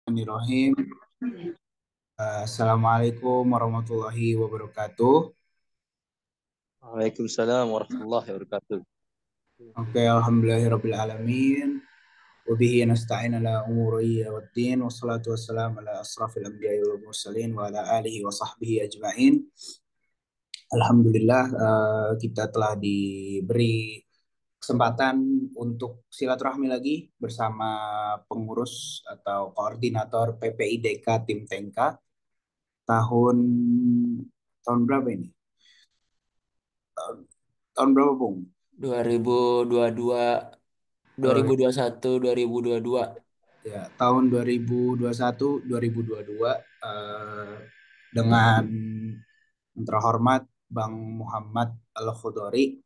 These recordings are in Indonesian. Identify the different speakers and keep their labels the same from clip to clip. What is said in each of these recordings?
Speaker 1: Bismillahirrahmanirrahim. Assalamualaikum warahmatullahi wabarakatuh.
Speaker 2: Waalaikumsalam warahmatullahi wabarakatuh.
Speaker 1: Oke, alhamdulillahirabbil alamin. Wa bihi nasta'in ala umuri waddin wassalatu wassalamu ala asrafil anbiya'i wal mursalin wa ala alihi wa sahbihi ajmain. Alhamdulillah, kita telah diberi kesempatan untuk silaturahmi lagi bersama pengurus atau koordinator PPIDK Tim Tengka tahun tahun berapa ini? Tahun, tahun berapa, Bung?
Speaker 2: 2022,
Speaker 1: Oh,
Speaker 2: 2021, 2022.
Speaker 1: ya, tahun 2021 2022 dengan yang terhormat Bang Muhammad Al-Khudori.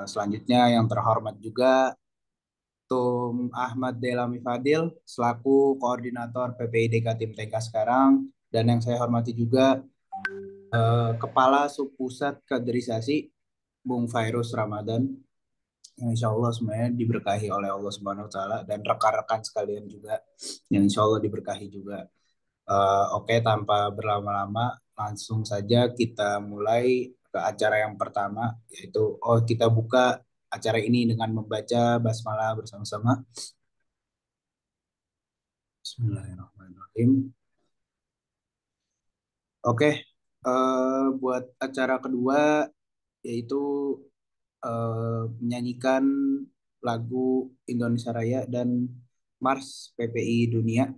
Speaker 1: Selanjutnya yang terhormat juga Tum Ahmad Delami Fadil selaku koordinator PPIDK Tim TK sekarang, dan yang saya hormati juga Kepala Subpusat Kaderisasi Bung Fairuz Ramadan, yang insya Allah semuanya diberkahi oleh Allah Subhanahu Wa Taala, dan rekan-rekan sekalian juga yang insya Allah diberkahi juga. Oke, tanpa berlama-lama langsung saja kita mulai ke acara yang pertama, yaitu kita buka acara ini dengan membaca basmalah bersama-sama. Bismillahirrahmanirrahim. Oke, buat acara kedua yaitu menyanyikan lagu Indonesia Raya dan Mars PPI Dunia.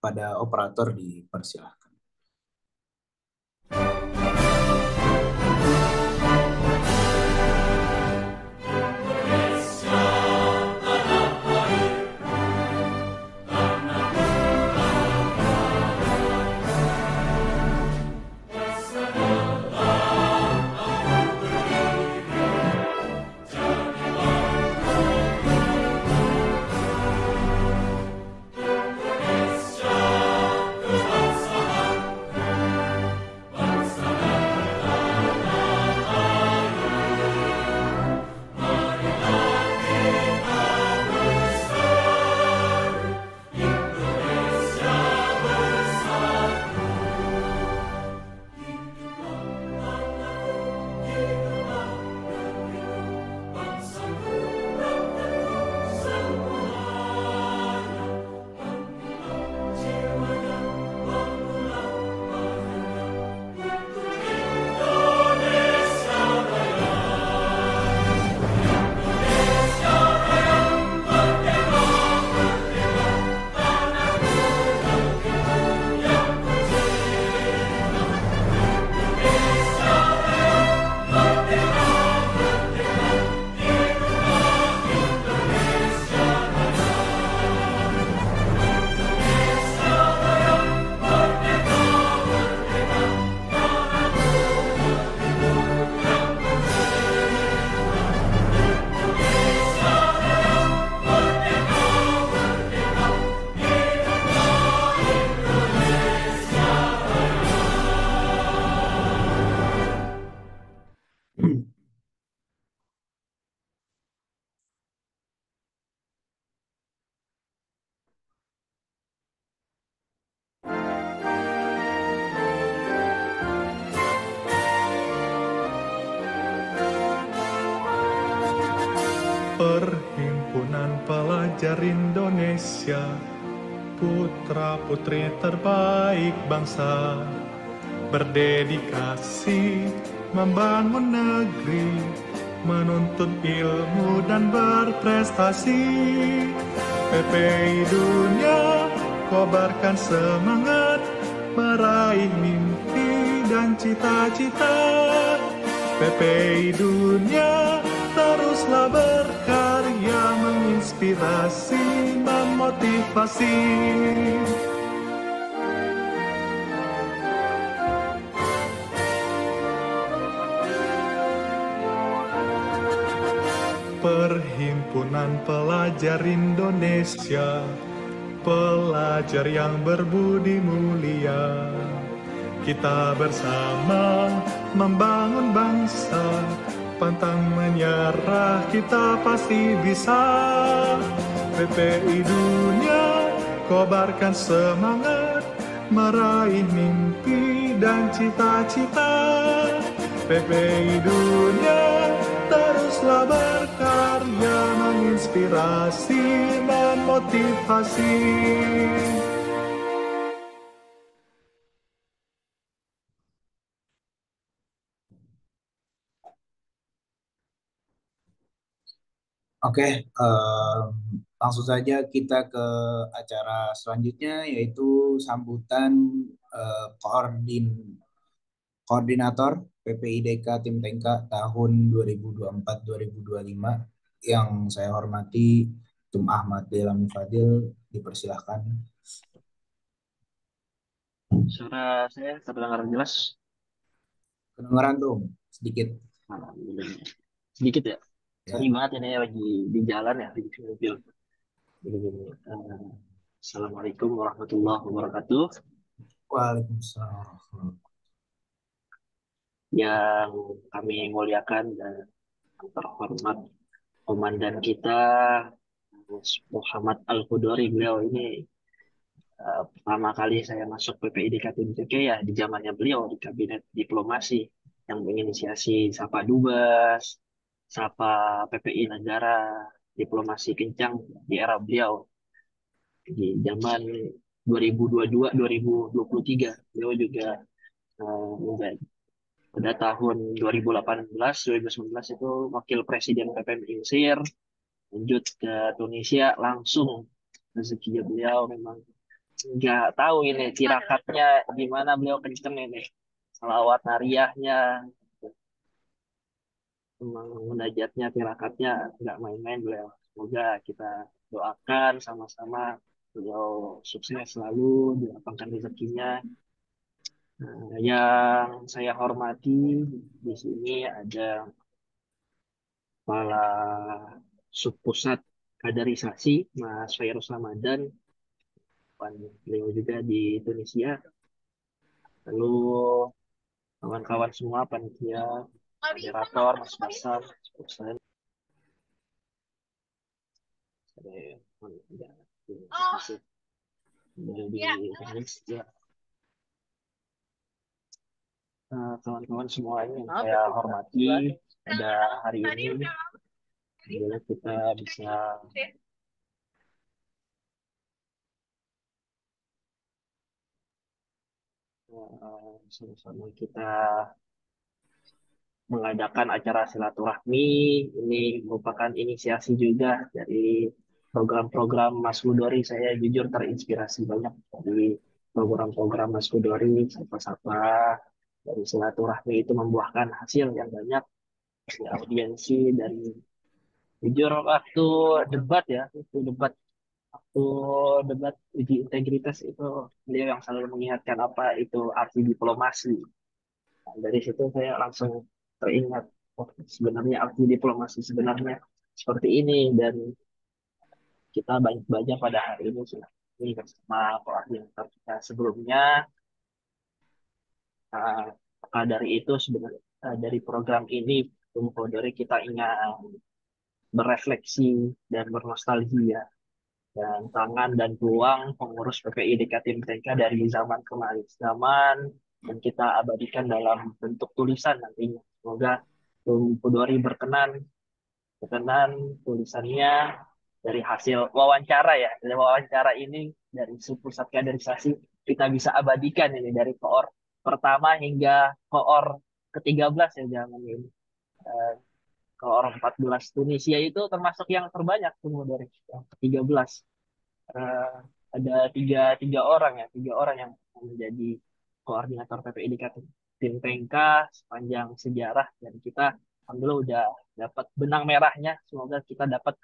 Speaker 1: Pada operator dipersilahkan.
Speaker 3: Perhimpunan Pelajar Indonesia, putra-putri terbaik bangsa, berdedikasi membangun negeri, menuntut ilmu dan berprestasi. PPI Dunia kobarkan semangat, meraih mimpi dan cita-cita. PPI Dunia teruslah berkarya, menginspirasi, memotivasi. Perhimpunan Pelajar Indonesia, pelajar yang berbudi mulia, kita bersama membangun bangsa, pantang menyerah, kita pasti bisa. PPI Dunia kobarkan semangat, meraih mimpi dan cita-cita. PPI Dunia teruslah berkarya, menginspirasi, memotivasi.
Speaker 1: Oke, langsung saja kita ke acara selanjutnya, yaitu sambutan koordinator PPIDK Tim Tengka tahun 2024-2025 yang saya hormati Tum Ahmad Delami Fadil, dipersilahkan.
Speaker 4: Suara saya terdengar jelas?
Speaker 1: Kedengaran Tum, sedikit.
Speaker 4: Alhamdulillah. Sedikit ya?
Speaker 1: Ya.
Speaker 4: Sorry banget ini lagi di jalan ya, di mobil. Assalamualaikum warahmatullahi wabarakatuh.
Speaker 1: Waalaikumsalam.
Speaker 4: Yang kami muliakan dan terhormat komandan kita Muhammad Al-Khudori. Beliau ini pertama kali saya masuk PPID KTMTK ya di zamannya beliau di kabinet diplomasi yang menginisiasi Sapa Dubes, Sapa PPI Negara, diplomasi kencang di era beliau di zaman 2022-2023. Beliau juga menjadi pada tahun 2018-2019 itu wakil presiden PPMI Mesir, lanjut ke Tunisia langsung. Rezekinya beliau memang nggak tahu ini tirakatnya gimana, beliau kenceng ini salawat nariyahnya, memang munajatnya tirakatnya nggak main-main beliau. Semoga kita doakan sama-sama beliau sukses selalu, dilapangkan rezekinya. Yang saya hormati di sini ada kepala subpusat kaderisasi Mas Fairuz Ramadan, beliau juga di Tunisia. Lalu kawan-kawan semua, panitia, moderator, Mas Basam, Mas kawan-kawan semua ini yang saya hormati pada hari ini, bila kita bisa sama-sama kita mengadakan acara silaturahmi. Ini merupakan inisiasi juga dari program-program Mas Hudori. Saya jujur terinspirasi banyak dari program-program Mas Hudori, sapa-sapa dari silaturahmi itu membuahkan hasil yang banyak di audiensi. Dan jujur waktu debat ya, waktu debat uji integritas itu beliau yang selalu mengingatkan apa itu arti diplomasi. Nah, dari situ saya langsung teringat, oh, sebenarnya arti diplomasi sebenarnya seperti ini. Dan kita banyak belajar pada hari ini ini bersama koordinator kita sebelumnya. Maka dari itu sebenarnya dari program ini dari kita ingin berefleksi dan bernostalgia dan tangan dan peluang pengurus PPI Dekatim TK dari zaman ke zaman, dan kita abadikan dalam bentuk tulisan nantinya. Semoga Pudori berkenan tulisannya dari hasil wawancara ya. Dari wawancara ini dari pusat kaderisasi kita bisa abadikan ini dari koor pertama hingga koor ke-13 ya zaman ini. Koor 14 Tunisia itu termasuk yang terbanyak tunggu dari yang ke-13. Eh, ada tiga orang ya, tiga orang yang menjadi koordinator PPI di Tim Pengka sepanjang sejarah, dan kita alhamdulillah udah dapat benang merahnya. Semoga kita dapat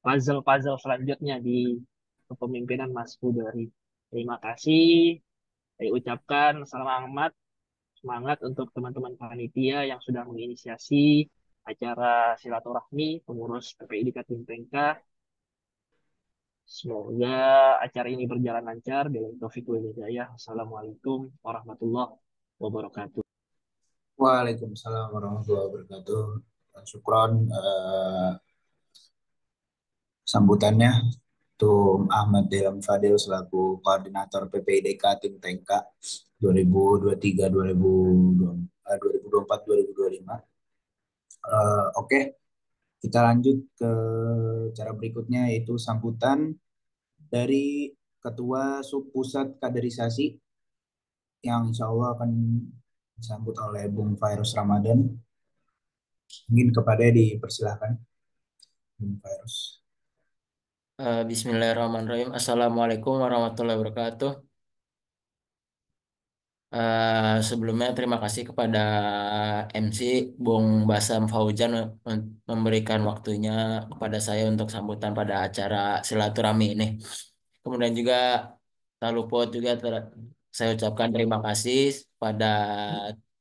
Speaker 4: puzzle-puzzle selanjutnya di kepemimpinan Mas Hudori. Terima kasih. Saya ucapkan semangat untuk teman-teman panitia yang sudah menginisiasi acara silaturahmi pengurus PPI di Tim Pengka. Semoga acara ini berjalan lancar. Bila taufik wal hidayah. Assalamualaikum warahmatullahi wabarakatuh.
Speaker 1: Waalaikumsalam warahmatullahi wabarakatuh. Syukron sambutannya. Tum Ahmad Delam Fadil selaku Koordinator PPIDK Tim Tengka 2023-2024-2025. Oke, kita lanjut ke cara berikutnya yaitu sambutan dari Ketua Subpusat Kaderisasi yang insya Allah akan disambut oleh Bung Fairuz Ramadan. Mungkin kepada dipersilahkan Bung Fairuz.
Speaker 2: Bismillahirrahmanirrahim. Assalamualaikum warahmatullahi wabarakatuh. Sebelumnya terima kasih kepada MC Bung Basam Fauzan memberikan waktunya kepada saya untuk sambutan pada acara silaturahmi ini. Kemudian juga tak luput juga saya ucapkan terima kasih pada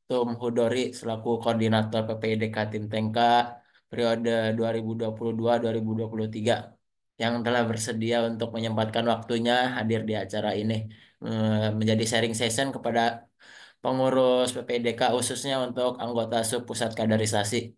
Speaker 2: Tum Hudori selaku koordinator PPIDK Tim Tengka periode 2022-2023 yang telah bersedia untuk menyempatkan waktunya hadir di acara ini menjadi sharing session kepada pengurus PPDK khususnya untuk anggota sub pusat kaderisasi.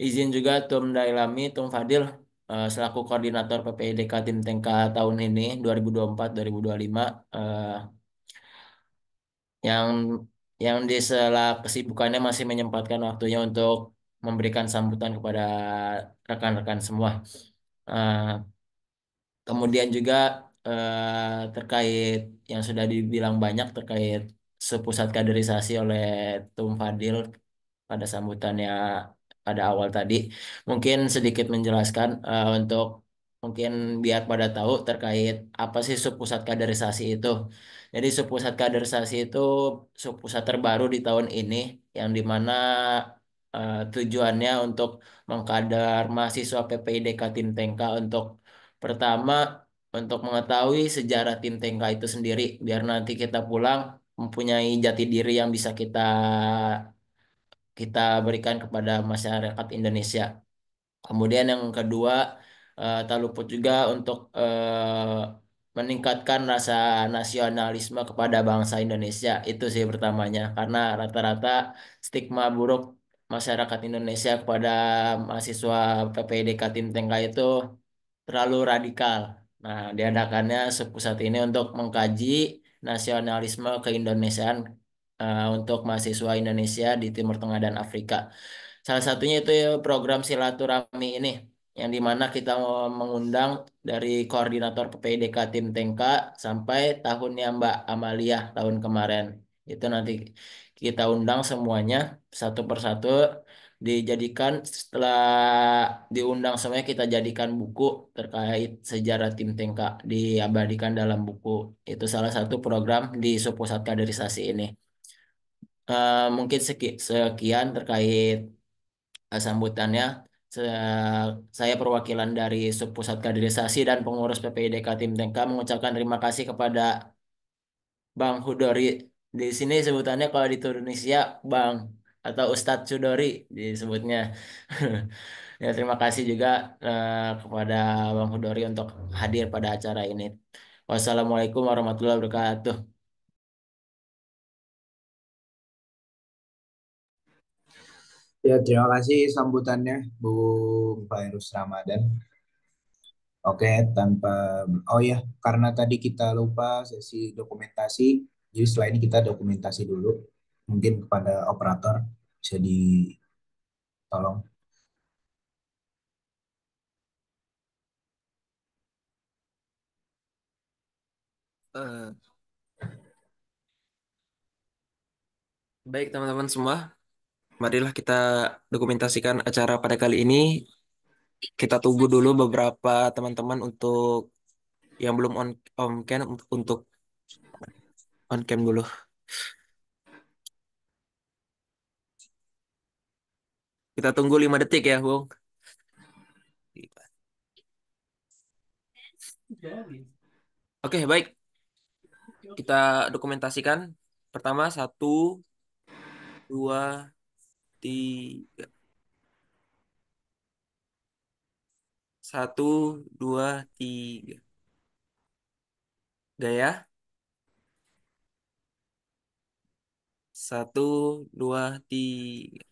Speaker 2: Izin juga Tum Dailami, Tum Fadil selaku koordinator PPDK Tim Tengka tahun ini 2024-2025 yang di sela kesibukannya masih menyempatkan waktunya untuk memberikan sambutan kepada rekan-rekan semua. Eh, Kemudian juga terkait yang sudah dibilang banyak terkait sepusat kaderisasi oleh Tum Fadil pada sambutannya pada awal tadi. Mungkin sedikit menjelaskan untuk mungkin biar pada tahu terkait apa sih subpusat kaderisasi itu. Jadi subpusat kaderisasi itu subpusat terbaru di tahun ini yang dimana tujuannya untuk mengkader mahasiswa PPIDK Tim Tengka untuk pertama untuk mengetahui sejarah tim Tengka itu sendiri biar nanti kita pulang mempunyai jati diri yang bisa kita kita berikan kepada masyarakat Indonesia. Kemudian yang kedua, tak luput juga untuk meningkatkan rasa nasionalisme kepada bangsa Indonesia. Itu sih pertamanya, karena rata-rata stigma buruk masyarakat Indonesia kepada mahasiswa PPDK Tim Tengka itu terlalu radikal. Nah, diadakannya sepusat ini untuk mengkaji nasionalisme keindonesiaan untuk mahasiswa Indonesia di Timur Tengah dan Afrika. Salah satunya itu ya program silaturahmi ini, yang dimana kita mau mengundang dari koordinator PPDK Tim Tengka sampai tahunnya Mbak Amalia tahun kemarin. Itu nanti kita undang semuanya satu persatu dijadikan setelah diundang semuanya kita jadikan buku terkait sejarah tim Tengka diabadikan dalam buku. Itu salah satu program di Subpusat Kaderisasi ini. Mungkin sekian terkait sambutannya. Saya perwakilan dari Subpusat Kaderisasi dan pengurus PPIDK Tim Tengka mengucapkan terima kasih kepada Bang Hudori. Di sini sebutannya kalau di Indonesia Bang atau Ustadz Sudori disebutnya. Ya, terima kasih juga kepada Bang Hudori untuk hadir pada acara ini. Wassalamualaikum warahmatullahi wabarakatuh.
Speaker 1: Ya, terima kasih sambutannya Bung Fairuz Ramadan. Oke, tanpa oh ya, karena tadi kita lupa sesi dokumentasi, jadi setelah ini kita dokumentasi dulu. Mungkin kepada operator bisa ditolong.
Speaker 5: Eh, Baik teman-teman semua, marilah kita dokumentasikan acara pada kali ini. Kita tunggu dulu beberapa teman-teman untuk yang belum on cam untuk on cam dulu. Kita tunggu 5 detik ya, Bung. Oke, baik. Kita dokumentasikan. Pertama, satu, dua, tiga. Satu, dua, tiga. Gaya. Satu, dua, tiga.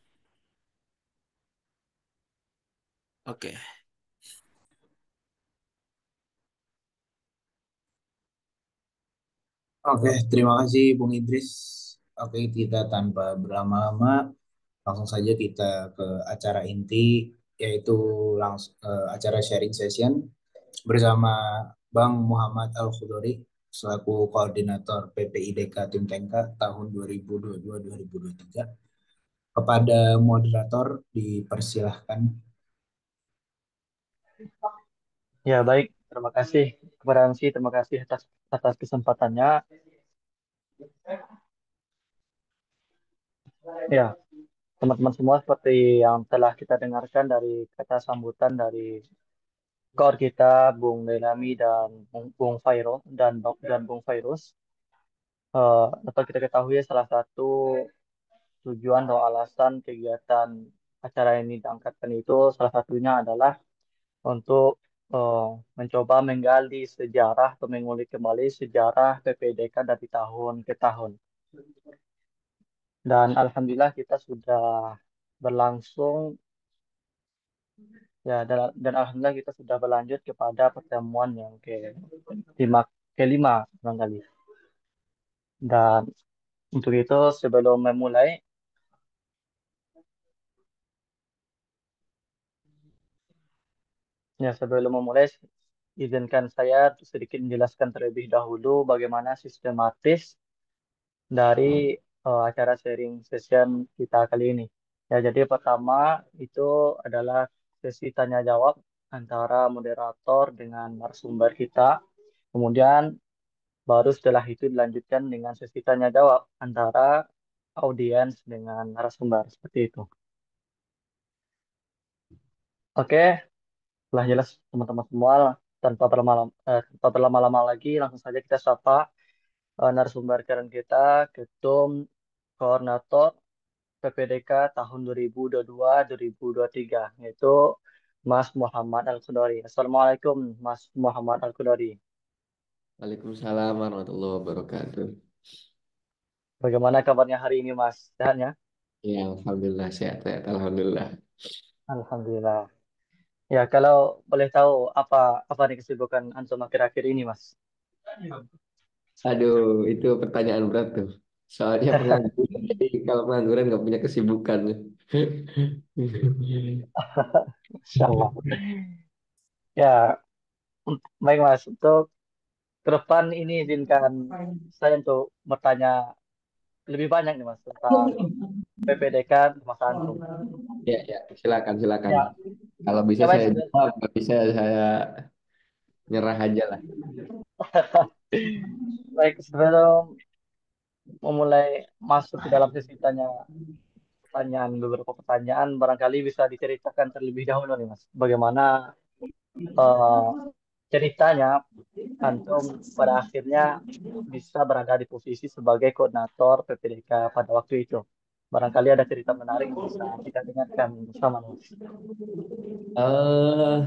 Speaker 5: Oke.
Speaker 1: Oke, terima kasih Bung Idris. Oke, kita tanpa berlama-lama langsung saja kita ke acara inti, yaitu langsung acara sharing session bersama Bang Muhammad Al-Khudori selaku Koordinator PPIDK Tim Tengka tahun 2022-2023. Kepada moderator dipersilahkan.
Speaker 6: Ya, baik. Terima kasih kepada MC. Terima kasih atas atas kesempatannya. Ya, teman-teman semua seperti yang telah kita dengarkan dari kata sambutan dari koor kita, Bung Delami dan Bung Fairo dan Bung Fairuz. Dapat kita ketahui salah satu tujuan atau alasan kegiatan acara ini diangkatkan itu salah satunya adalah untuk eh, mencoba menggali sejarah atau mengulik kembali sejarah PPDK dari tahun ke tahun. Dan alhamdulillah kita sudah berlangsung ya dan alhamdulillah kita sudah berlanjut kepada pertemuan yang kelima barangkali. Dan untuk itu sebelum memulai izinkan saya sedikit menjelaskan terlebih dahulu bagaimana sistematis dari acara sharing session kita kali ini. Ya, jadi pertama itu adalah sesi tanya jawab antara moderator dengan narasumber kita. Kemudian baru setelah itu dilanjutkan dengan sesi tanya jawab antara audiens dengan narasumber seperti itu. Oke, telah jelas teman-teman semua tanpa berlama-lama lagi langsung saja kita sapa narasumber keren kita, Ketum Koordinator PPDK tahun 2022-2023, yaitu Mas Muhammad Al-Qudari. Assalamualaikum, Mas Muhammad Al-Qudari.
Speaker 5: Waalaikumsalam warahmatullahi wabarakatuh.
Speaker 6: Bagaimana kabarnya hari ini, Mas? Sehat ya?
Speaker 5: Ya, alhamdulillah sehat, sehat. Alhamdulillah.
Speaker 6: Alhamdulillah. Ya, kalau boleh tahu apa nih kesibukan antum akhir-akhir ini, Mas?
Speaker 5: Aduh, itu pertanyaan berat tuh. Soalnya pengangguran, jadi kalau pengangguran nggak punya kesibukan.
Speaker 6: Insyaallah. Ya, baik Mas. Untuk ke depan ini izinkan saya untuk bertanya lebih banyak nih Mas tentang PPDK di masa antum.
Speaker 5: Ya, ya, silakan, silakan.
Speaker 6: Ya,
Speaker 5: Kalau bisa
Speaker 6: ya
Speaker 5: saya
Speaker 6: Mas.
Speaker 5: jawab, kalau bisa saya nyerah aja lah.
Speaker 6: Baik, sebelum memulai masuk ke dalam sesi beberapa pertanyaan, barangkali bisa diceritakan terlebih dahulu nih Mas, bagaimana eh, ceritanya antum pada akhirnya bisa berada di posisi sebagai koordinator PPDK pada waktu itu. Barangkali ada cerita menarik yang bisa kita dengarkan bersama Mas.
Speaker 5: eh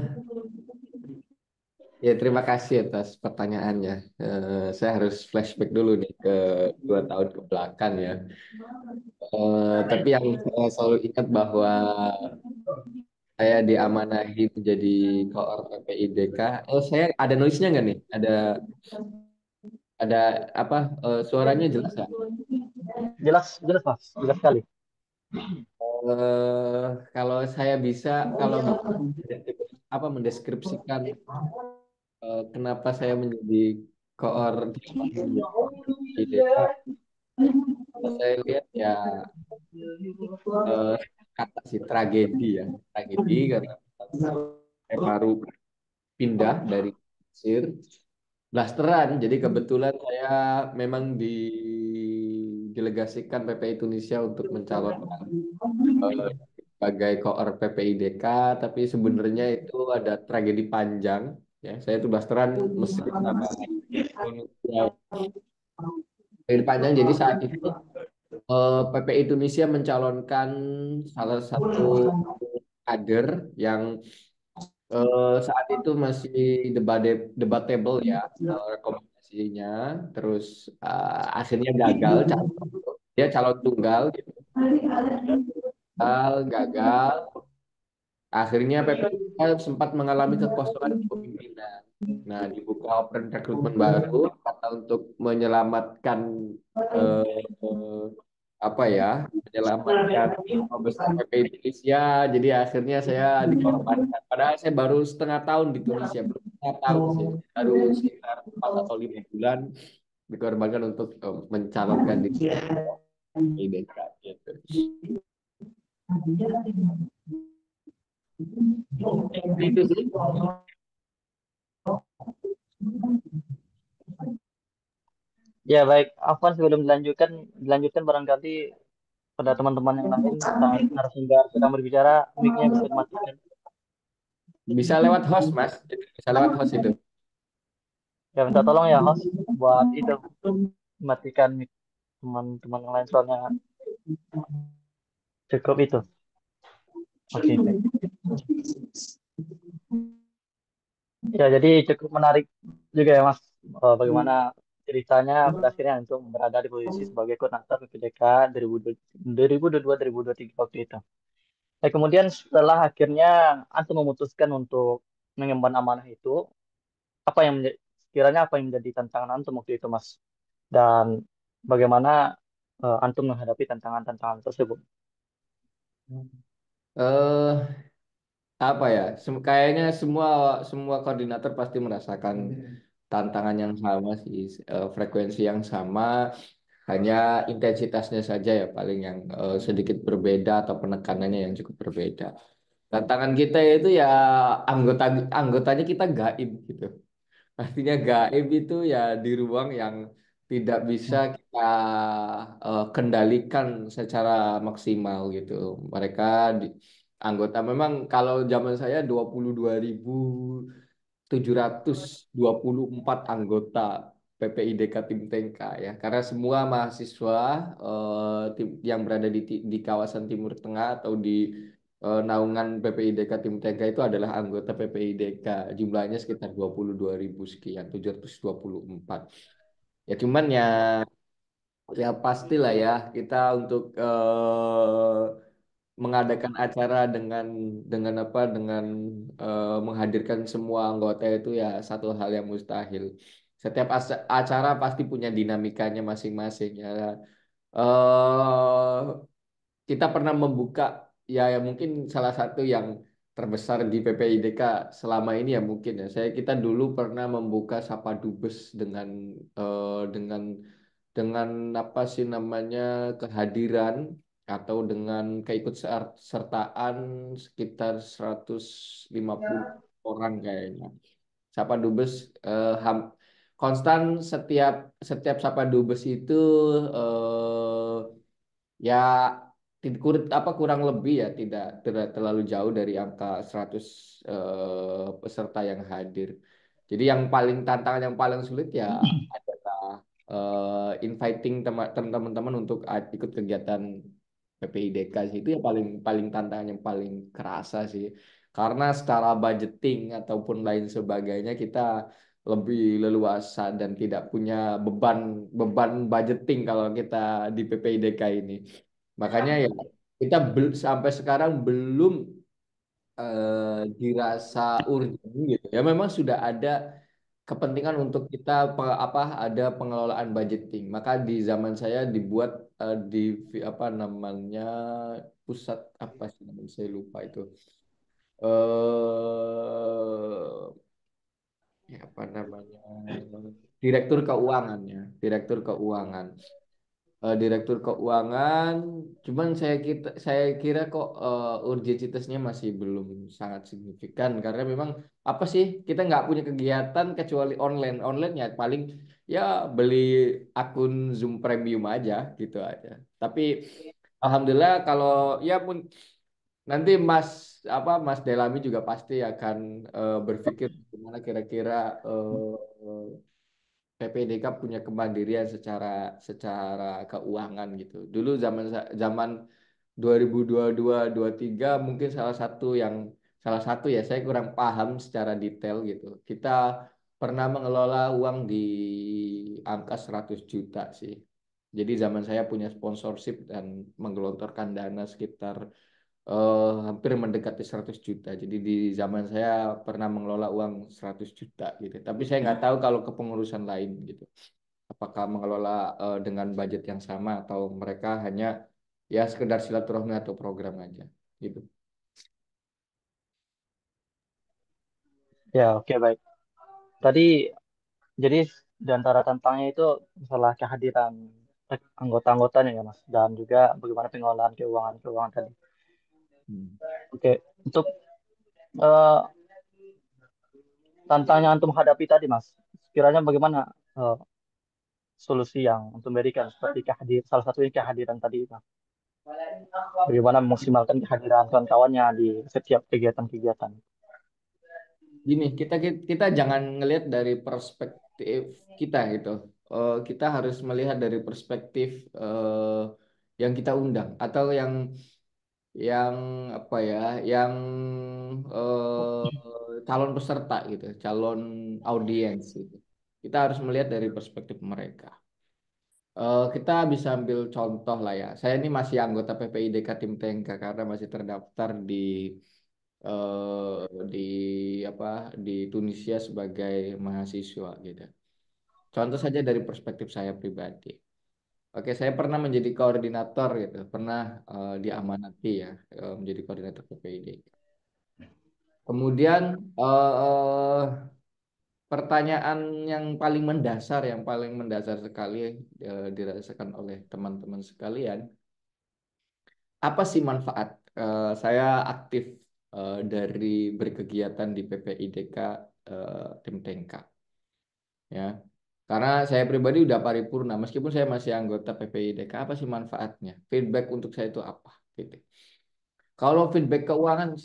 Speaker 5: Ya, terima kasih atas pertanyaannya. Saya harus flashback dulu nih ke 2 tahun ke belakang ya. Tapi yang saya selalu ingat bahwa saya diamanahi menjadi koor PPIDK. Saya ada noise-nya nggak nih? Ada apa? Suaranya jelas nggak?
Speaker 6: Jelas, jelas Mas, jelas sekali.
Speaker 5: Kalau saya bisa, kalau apa mendeskripsikan kenapa saya menjadi koor PPIDK, saya lihat ya eh, kata si tragedi ya, tragedi karena saya baru pindah dari Mesir blasteran. Jadi kebetulan saya memang didelegasikan PPI Tunisia untuk mencalonkan eh, sebagai koor PPIDK, tapi sebenarnya itu ada tragedi panjang. Ya, saya itu blasteran Mesir sama Indonesia. Tragedi panjang. Jadi saat itu PPI Tunisia mencalonkan salah satu kader yang saat itu masih debatable ya rekomendasinya. Terus akhirnya gagal dia calon tunggal gitu. Gagal. Akhirnya PPI sempat mengalami kekosongan kepemimpinan.
Speaker 7: Nah, dibuka open rekrutmen baru karena untuk menyelamatkan eh, eh, apa ya, menyelamatkan nama besar PP Indonesia. Jadi akhirnya saya dikorbankan. Padahal saya baru setengah tahun di Tunisia, belum setengah tahun sih, baru sekitar 4 atau 5 bulan dikorbankan untuk mencalonkan diri IDK gitu. Itu sih.
Speaker 6: Ya baik, Afwan sebelum dilanjutkan barangkali pada teman-teman yang lain saat narasumber sedang berbicara, mic-nya bisa dimatikan.
Speaker 7: Bisa lewat host, Mas. Bisa lewat host itu.
Speaker 6: Ya minta tolong ya host buat itu matikan mic teman-teman yang lain soalnya cukup itu. Oke, baik. Ya jadi cukup menarik juga ya Mas, bagaimana ceritanya pada akhirnya untuk berada di posisi sebagai koordinator PPDK 2022-2023 waktu itu. Nah, kemudian setelah akhirnya Antum memutuskan untuk mengemban amanah itu, apa yang sekiranya apa yang menjadi tantangan Antum waktu itu, Mas? Dan bagaimana Antum menghadapi tantangan-tantangan tersebut?
Speaker 7: eh Apa ya? Kayaknya semua semua koordinator pasti merasakan tantangan yang sama sih, frekuensi yang sama, hanya intensitasnya saja ya paling yang sedikit berbeda atau penekanannya yang cukup berbeda. Tantangan kita itu ya anggota anggotanya kita gaib gitu. Artinya gaib itu ya di ruang yang tidak bisa kita kendalikan secara maksimal gitu. Mereka anggota memang kalau zaman saya 22.724 anggota PPIDK Tim TK ya. Karena semua mahasiswa yang berada di kawasan Timur Tengah atau di naungan PPIDK Tim TK itu adalah anggota PPIDK. Jumlahnya sekitar 22.000 sekian, 724. Ya cuman ya ya pastilah ya kita untuk mengadakan acara dengan apa dengan menghadirkan semua anggota itu ya satu hal yang mustahil. Setiap acara pasti punya dinamikanya masing-masing ya. eh Kita pernah membuka ya mungkin salah satu yang terbesar di PPIDK selama ini ya mungkin ya. Kita dulu pernah membuka Sapa Dubes dengan apa sih namanya kehadiran atau dengan keikutsertaan sekitar 150 orang kayaknya. Sapa Dubes konstan setiap setiap Sapa Dubes itu ya kurang lebih ya tidak terlalu jauh dari angka 100 peserta yang hadir. Jadi yang paling tantangan yang paling sulit ya adalah inviting teman-teman untuk ikut kegiatan PPIDK sih. Itu yang paling paling tantangan yang paling kerasa sih. Karena secara budgeting ataupun lain sebagainya kita lebih leluasa dan tidak punya beban beban budgeting kalau kita di PPIDK ini. Makanya ya kita sampai sekarang belum dirasa urgent gitu. Ya memang sudah ada kepentingan untuk kita ada pengelolaan budgeting. Maka di zaman saya dibuat di apa namanya pusat apa sih namanya saya lupa itu. Ya apa namanya direktur keuangan ya, direktur keuangan. Direktur keuangan. Cuman saya kira kok urgensitasnya masih belum sangat signifikan karena memang apa sih kita nggak punya kegiatan kecuali online. Online ya paling ya beli akun Zoom Premium aja gitu aja. Tapi alhamdulillah kalau ya pun nanti Mas Delami juga pasti akan berpikir gimana kira-kira PPDK punya kemandirian secara secara keuangan gitu. Dulu zaman zaman 2022-23 mungkin salah satu ya saya kurang paham secara detail gitu. Kita pernah mengelola uang di angka 100 juta sih. Jadi zaman saya punya sponsorship dan menggelontorkan dana sekitar hampir mendekati 100 juta. Jadi di zaman saya pernah mengelola uang 100 juta gitu. Tapi saya nggak tahu kalau kepengurusan lain gitu. Apakah mengelola dengan budget yang sama atau mereka hanya ya sekedar silaturahmi atau program aja gitu.
Speaker 6: Ya, oke, baik. Tadi jadi di antara tantangnya itu masalah kehadiran anggota-anggotanya ya Mas, dan juga bagaimana pengelolaan keuangan tadi.
Speaker 7: Hmm.
Speaker 6: Oke, untuk eh, tantangan yang antum hadapi tadi Mas, sekiranya bagaimana eh, solusi yang untuk memberikan seperti salah satunya kehadiran tadi Mas. Bagaimana memaksimalkan kehadiran kawan-kawannya di setiap kegiatan-kegiatan.
Speaker 7: Gini, kita jangan ngelihat dari perspektif kita gitu. Kita harus melihat dari perspektif yang kita undang atau yang apa ya, yang calon peserta gitu, calon audiens gitu. Kita harus melihat dari perspektif mereka. Kita bisa ambil contoh lah ya. Saya ini masih anggota PPIDK Tim Tengka karena masih terdaftar di apa di Tunisia sebagai mahasiswa gitu. Contoh saja dari perspektif saya pribadi. Oke, saya pernah menjadi koordinator gitu, pernah diamanati ya menjadi koordinator PPIDK. Kemudian pertanyaan yang paling mendasar sekali dirasakan oleh teman-teman sekalian, apa sih manfaat saya aktif dari berkegiatan di PPIDK Tim Tengka ya? Karena saya pribadi udah paripurna, meskipun saya masih anggota PPIDK, apa sih manfaatnya? Feedback untuk saya itu apa? Gitu. Kalau feedback keuangan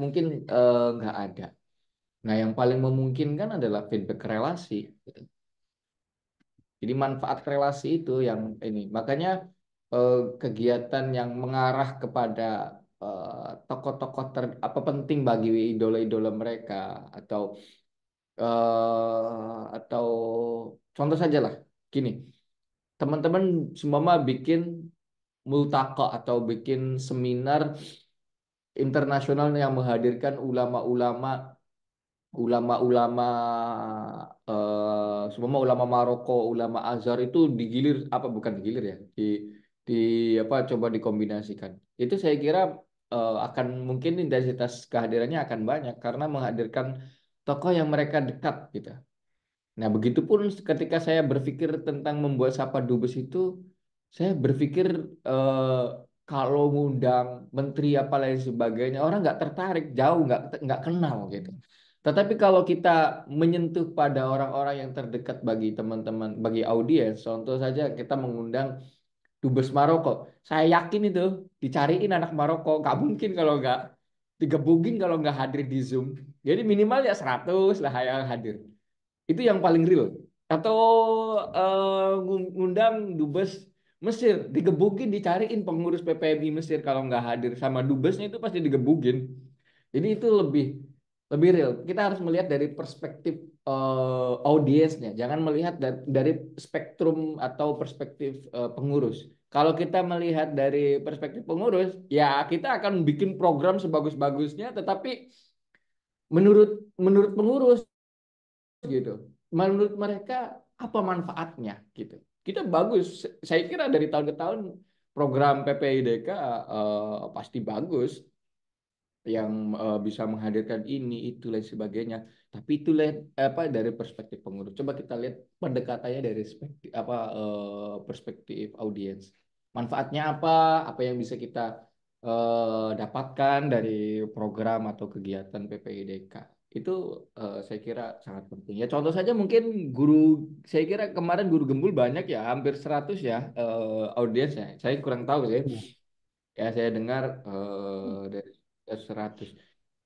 Speaker 7: mungkin nggak ada. Nah, yang paling memungkinkan adalah feedback relasi. Gitu. Jadi manfaat relasi itu yang ini. Makanya kegiatan yang mengarah kepada tokoh-tokoh apa penting bagi idola-idola mereka atau contoh saja lah gini, teman-teman semua mah bikin multaqo atau bikin seminar internasional yang menghadirkan ulama-ulama semua ulama Maroko, ulama Azhar itu digilir apa bukan digilir ya, di apa coba dikombinasikan. Itu saya kira akan mungkin intensitas kehadirannya akan banyak karena menghadirkan tokoh yang mereka dekat gitu. Nah, begitupun ketika saya berpikir tentang membuat Sapa Dubes itu, saya berpikir eh, kalau ngundang menteri apa lain sebagainya, orang nggak tertarik, jauh nggak kenal gitu. Tetapi kalau kita menyentuh pada orang-orang yang terdekat bagi teman-teman, bagi audiens, contoh saja kita mengundang Dubes Maroko, saya yakin itu dicariin anak Maroko, nggak mungkin kalau nggak digebugin kalau nggak hadir di Zoom. Jadi minimal ya 100 lah yang hadir. Itu yang paling real. Atau ngundang dubes Mesir, digebukin, dicariin pengurus PPMI Mesir kalau nggak hadir sama dubesnya itu pasti digebukin. Jadi itu lebih lebih real. Kita harus melihat dari perspektif audiensnya, jangan melihat dari spektrum atau perspektif pengurus. Kalau kita melihat dari perspektif pengurus, ya kita akan bikin program sebagus-bagusnya, tetapi menurut menurut pengurus gitu. Menurut mereka apa manfaatnya gitu. Kita bagus. Saya kira dari tahun ke tahun program PPIDK pasti bagus yang bisa menghadirkan ini itu lain sebagainya. Tapi itu apa dari perspektif pengurus. Coba kita lihat pendekatannya dari perspektif audiens. Manfaatnya apa? Apa yang bisa kita dapatkan dari program atau kegiatan PPIDK? Itu saya kira sangat penting. Ya contoh saja mungkin guru, saya kira kemarin guru gembul banyak ya, hampir 100 ya audiensnya. Saya kurang tahu sih. Ya saya dengar dari 100.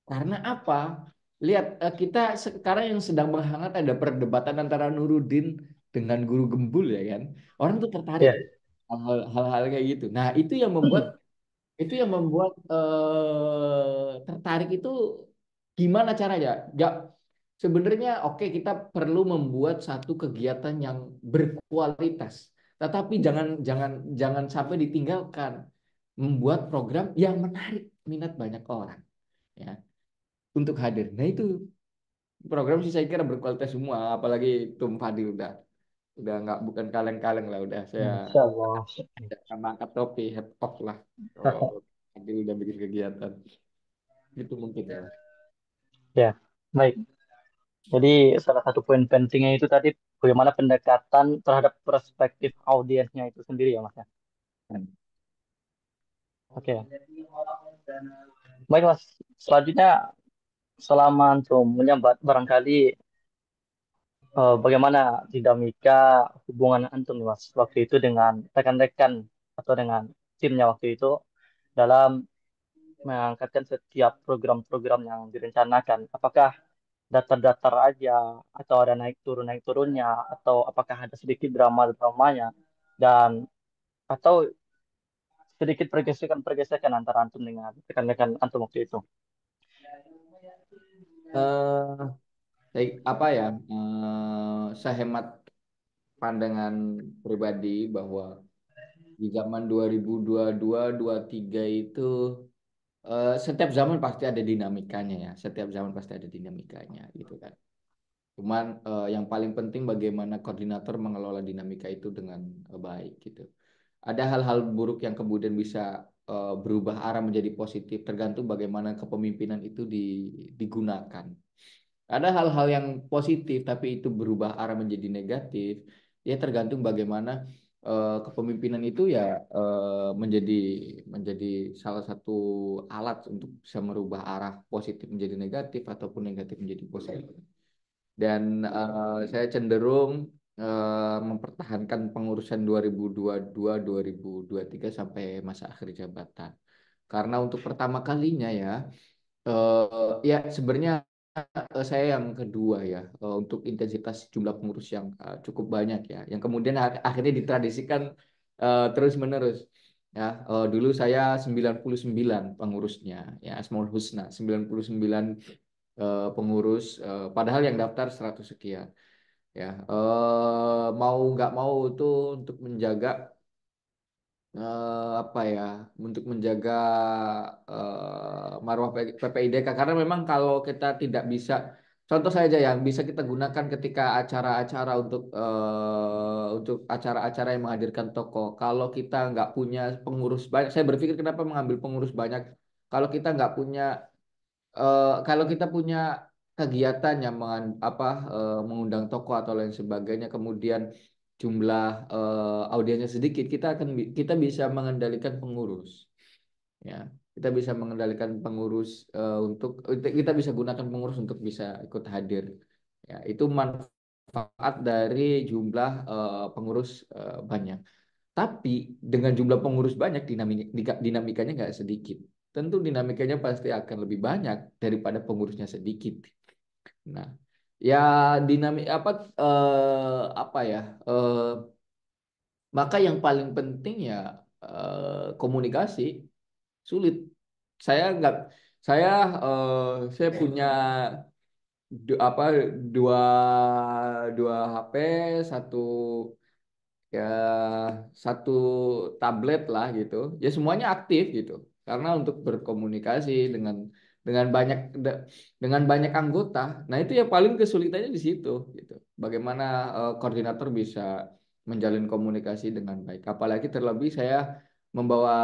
Speaker 7: Karena apa? Lihat kita sekarang yang sedang menghangat ada perdebatan antara Nuruddin dengan guru gembul ya kan. Orang tuh tertarik
Speaker 6: Ya,
Speaker 7: hal-hal kayak gitu. Nah, itu yang membuat tertarik itu gimana caranya? Gak sebenarnya oke kita perlu membuat satu kegiatan yang berkualitas, tetapi jangan jangan jangan sampai ditinggalkan. membuat program yang menarik minat banyak orang ya untuk hadir. Nah itu program sih saya kira berkualitas semua, apalagi Tum Fadil udah nggak bukan kaleng-kaleng lah, udah saya
Speaker 6: Masya Allah.
Speaker 7: sama angkat topi head off lah kalau Fadil udah bikin kegiatan itu mungkin ya.
Speaker 6: Ya, baik. Jadi salah satu poin pentingnya itu tadi bagaimana pendekatan terhadap perspektif audiensnya itu sendiri ya Mas ya. Oke. Baik Mas, selanjutnya selama antum menyambat barangkali bagaimana dinamika hubungan antum nih, Mas waktu itu dengan rekan-rekan atau dengan timnya waktu itu dalam mengangkatkan setiap program-program yang direncanakan. Apakah datar-datar aja atau ada naik turunnya atau apakah ada sedikit drama-dramanya dan atau sedikit pergesekan-pergesekan antara antum dengan rekan-rekan antum waktu itu.
Speaker 7: Eh, apa ya? Sehemat pandangan pribadi bahwa di zaman 2022-23 itu setiap zaman pasti ada dinamikanya ya. Setiap zaman pasti ada dinamikanya gitu kan. Cuman yang paling penting bagaimana koordinator mengelola dinamika itu dengan baik gitu. Ada hal-hal buruk yang kemudian bisa berubah arah menjadi positif tergantung bagaimana kepemimpinan itu digunakan. Ada hal-hal yang positif tapi itu berubah arah menjadi negatif, ya tergantung bagaimana kepemimpinan itu ya menjadi menjadi salah satu alat untuk bisa merubah arah positif menjadi negatif ataupun negatif menjadi positif. Dan saya cenderung mempertahankan pengurusan 2022-2023 sampai masa akhir jabatan. Karena untuk pertama kalinya ya, ya sebenarnya saya yang kedua ya untuk intensitas jumlah pengurus yang cukup banyak ya, yang kemudian akhirnya ditradisikan terus-menerus. Ya, dulu saya 99 pengurusnya, ya Asmaul Husna 99 pengurus, padahal yang daftar 100 sekian. Ya, mau nggak mau itu untuk menjaga apa ya, untuk menjaga marwah PPIDK, karena memang kalau kita tidak bisa, contoh saja yang bisa kita gunakan ketika acara-acara untuk acara-acara yang menghadirkan tokoh, kalau kita nggak punya pengurus banyak, saya berpikir kenapa mengambil pengurus banyak kalau kita nggak punya kalau kita punya kegiatan yang mengundang tokoh atau lain sebagainya, kemudian jumlah audiensnya sedikit, kita bisa mengendalikan pengurus, ya. Kita bisa mengendalikan pengurus untuk kita bisa gunakan pengurus untuk bisa ikut hadir. Ya, itu manfaat dari jumlah pengurus banyak. Tapi dengan jumlah pengurus banyak, dinamikanya nggak sedikit. Tentu dinamikanya pasti akan lebih banyak daripada pengurusnya sedikit. Nah, ya dinamik apa ya? Maka yang paling penting ya komunikasi sulit. Saya nggak, saya saya punya apa dua dua HP, satu ya satu tablet lah gitu, ya semuanya aktif gitu, karena untuk berkomunikasi dengan banyak dengan banyak anggota. Nah itu ya paling kesulitannya di situ gitu, bagaimana koordinator bisa menjalin komunikasi dengan baik, apalagi terlebih saya membawa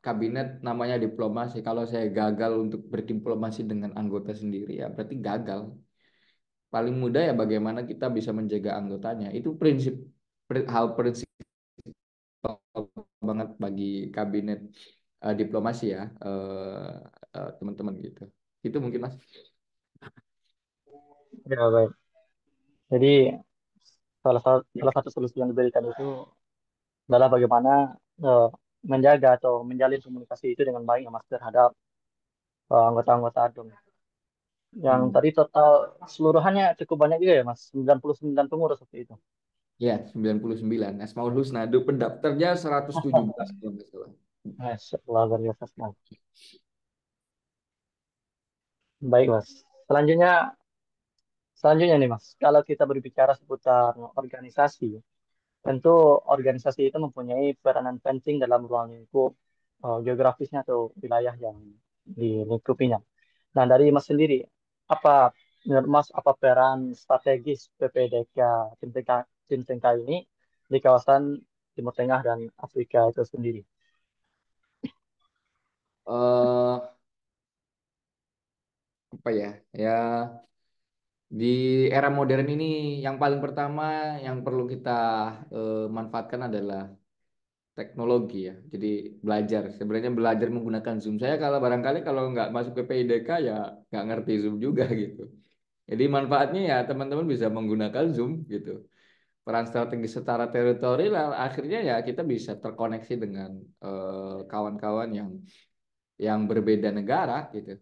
Speaker 7: kabinet namanya diplomasi. Kalau saya gagal untuk berdiplomasi dengan anggota sendiri ya berarti gagal. Paling mudah ya bagaimana kita bisa menjaga anggotanya, itu hal prinsip banget bagi kabinet diplomasi ya, teman-teman gitu. Itu mungkin Mas.
Speaker 6: Ya, baik. Jadi salah satu solusi yang diberikan itu adalah bagaimana eh, menjaga atau menjalin komunikasi itu dengan baik ya Mas terhadap anggota-anggota ADUM. Yang
Speaker 7: Hmm.
Speaker 6: tadi total seluruhannya cukup banyak juga ya Mas, 99 pengurus waktu itu.
Speaker 7: Ya, 99. Asmaul Husna. Pendaftarnya 117 kalau nggak salah.
Speaker 6: Masya Allah, luar biasa sekali. Baik Mas. Selanjutnya, selanjutnya nih Mas, kalau kita berbicara seputar organisasi, tentu organisasi itu mempunyai peranan penting dalam ruang lingkup geografisnya atau wilayah yang dilingkupinya. Nah, dari Mas sendiri, apa menurut Mas apa peran strategis PPDK Tim TK ini di kawasan Timur Tengah dan Afrika itu sendiri?
Speaker 7: eh Apa ya? Ya, di era modern ini yang paling pertama yang perlu kita manfaatkan adalah teknologi ya. Jadi belajar, sebenarnya belajar menggunakan Zoom. Saya kalau barangkali kalau nggak masuk ke PIDK ya nggak ngerti Zoom juga gitu. Jadi manfaatnya ya teman-teman bisa menggunakan Zoom gitu. Peran strategi setara teritori lah akhirnya ya kita bisa terkoneksi dengan kawan-kawan yang berbeda negara gitu.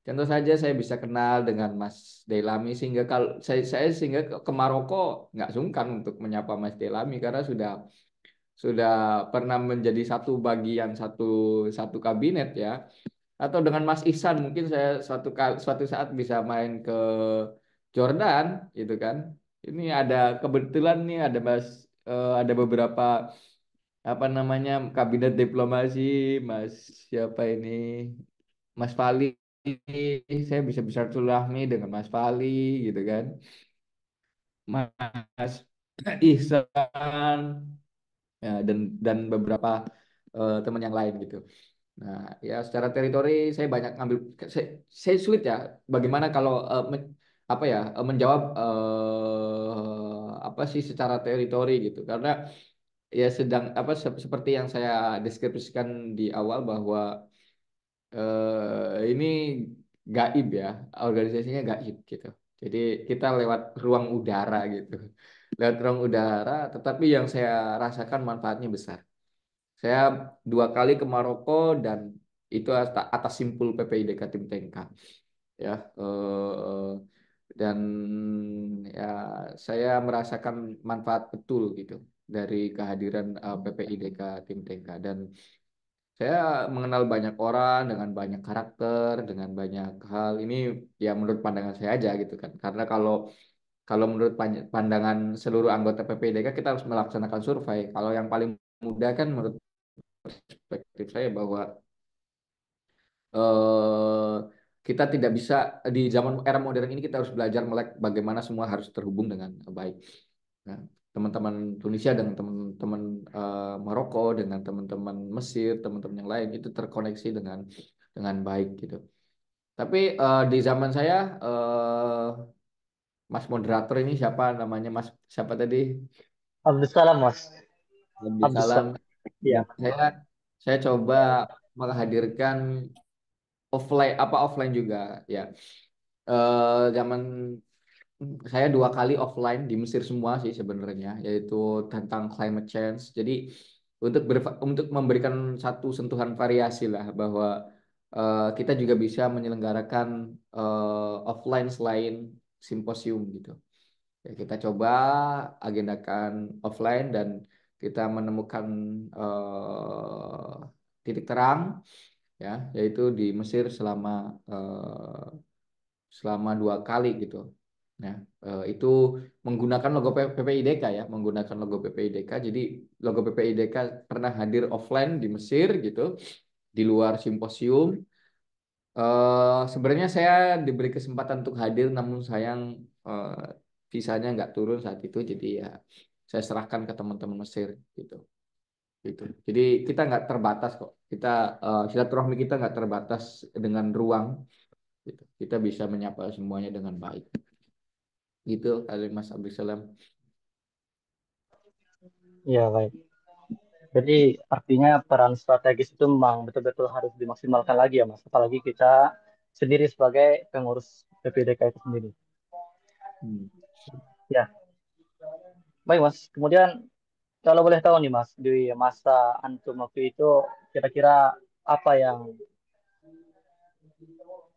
Speaker 7: Contoh saja saya bisa kenal dengan Mas Delami sehingga kalau saya sehingga ke Maroko nggak sungkan untuk menyapa Mas Delami karena sudah pernah menjadi satu bagian satu satu kabinet ya. Atau dengan Mas Ihsan mungkin saya suatu saat bisa main ke Jordan gitu kan. Ini ada kebetulan nih ada beberapa apa namanya kabinet diplomasi Mas siapa ini Mas Fali, saya bisa bersilaturahmi dengan Mas Fali gitu kan, Mas Ihsan ya, dan beberapa teman yang lain gitu. Nah ya secara teritori saya banyak ngambil, saya sulit ya bagaimana kalau apa ya menjawab apa sih secara teritori gitu karena ya sedang apa seperti yang saya deskripsikan di awal bahwa ini gaib ya, organisasinya gaib gitu. Jadi kita lewat ruang udara gitu. Lewat ruang udara, tetapi yang saya rasakan manfaatnya besar. Saya 2 kali ke Maroko dan itu atas simpul PPIDK Tim TNK ya. Dan ya saya merasakan manfaat betul gitu dari kehadiran PPIDK Tim TNK dan saya mengenal banyak orang dengan banyak karakter, dengan banyak hal. Ini ya menurut pandangan saya aja gitu kan. Karena kalau kalau menurut pandangan seluruh anggota PPDK kita harus melaksanakan survei. Kalau yang paling mudah kan menurut perspektif saya bahwa eh, kita tidak bisa di zaman era modern ini kita harus belajar melek bagaimana semua harus terhubung dengan baik. Nah, teman-teman Tunisia dengan teman-teman Maroko dengan teman-teman Mesir, teman-teman yang lain itu terkoneksi dengan baik gitu. Tapi di zaman saya Mas moderator ini siapa namanya Mas siapa tadi?
Speaker 6: Abdus Salam, Mas.
Speaker 7: Abdul
Speaker 6: Abdus
Speaker 7: Salam.
Speaker 6: Salam. Iya.
Speaker 7: Saya coba menghadirkan offline juga ya. Zaman saya 2 kali offline di Mesir semua sih sebenarnya, yaitu tentang climate change. Jadi untuk memberikan satu sentuhan variasi lah bahwa kita juga bisa menyelenggarakan offline selain simposium gitu. Ya, kita coba agendakan offline dan kita menemukan titik terang ya, yaitu di Mesir selama 2 kali gitu. Nah, itu menggunakan logo PPIDK ya, menggunakan logo PPIDK. Jadi logo PPIDK pernah hadir offline di Mesir gitu, di luar simposium. Sebenarnya saya diberi kesempatan untuk hadir, namun sayang eh, visanya nggak turun saat itu, jadi ya saya serahkan ke teman-teman Mesir gitu. Gitu. Jadi kita nggak terbatas kok. Silaturahmi kita nggak terbatas dengan ruang. Gitu. Kita bisa menyapa semuanya dengan baik. Gitu kali Mas Abdul Salam.
Speaker 6: Iya, baik. Jadi artinya peran strategis itu memang betul-betul harus dimaksimalkan lagi ya, Mas. Apalagi kita sendiri sebagai pengurus PPDK itu sendiri.
Speaker 7: Hmm.
Speaker 6: Ya, baik, Mas. Kemudian kalau boleh tahu nih, Mas, di masa antum waktu itu kira-kira apa yang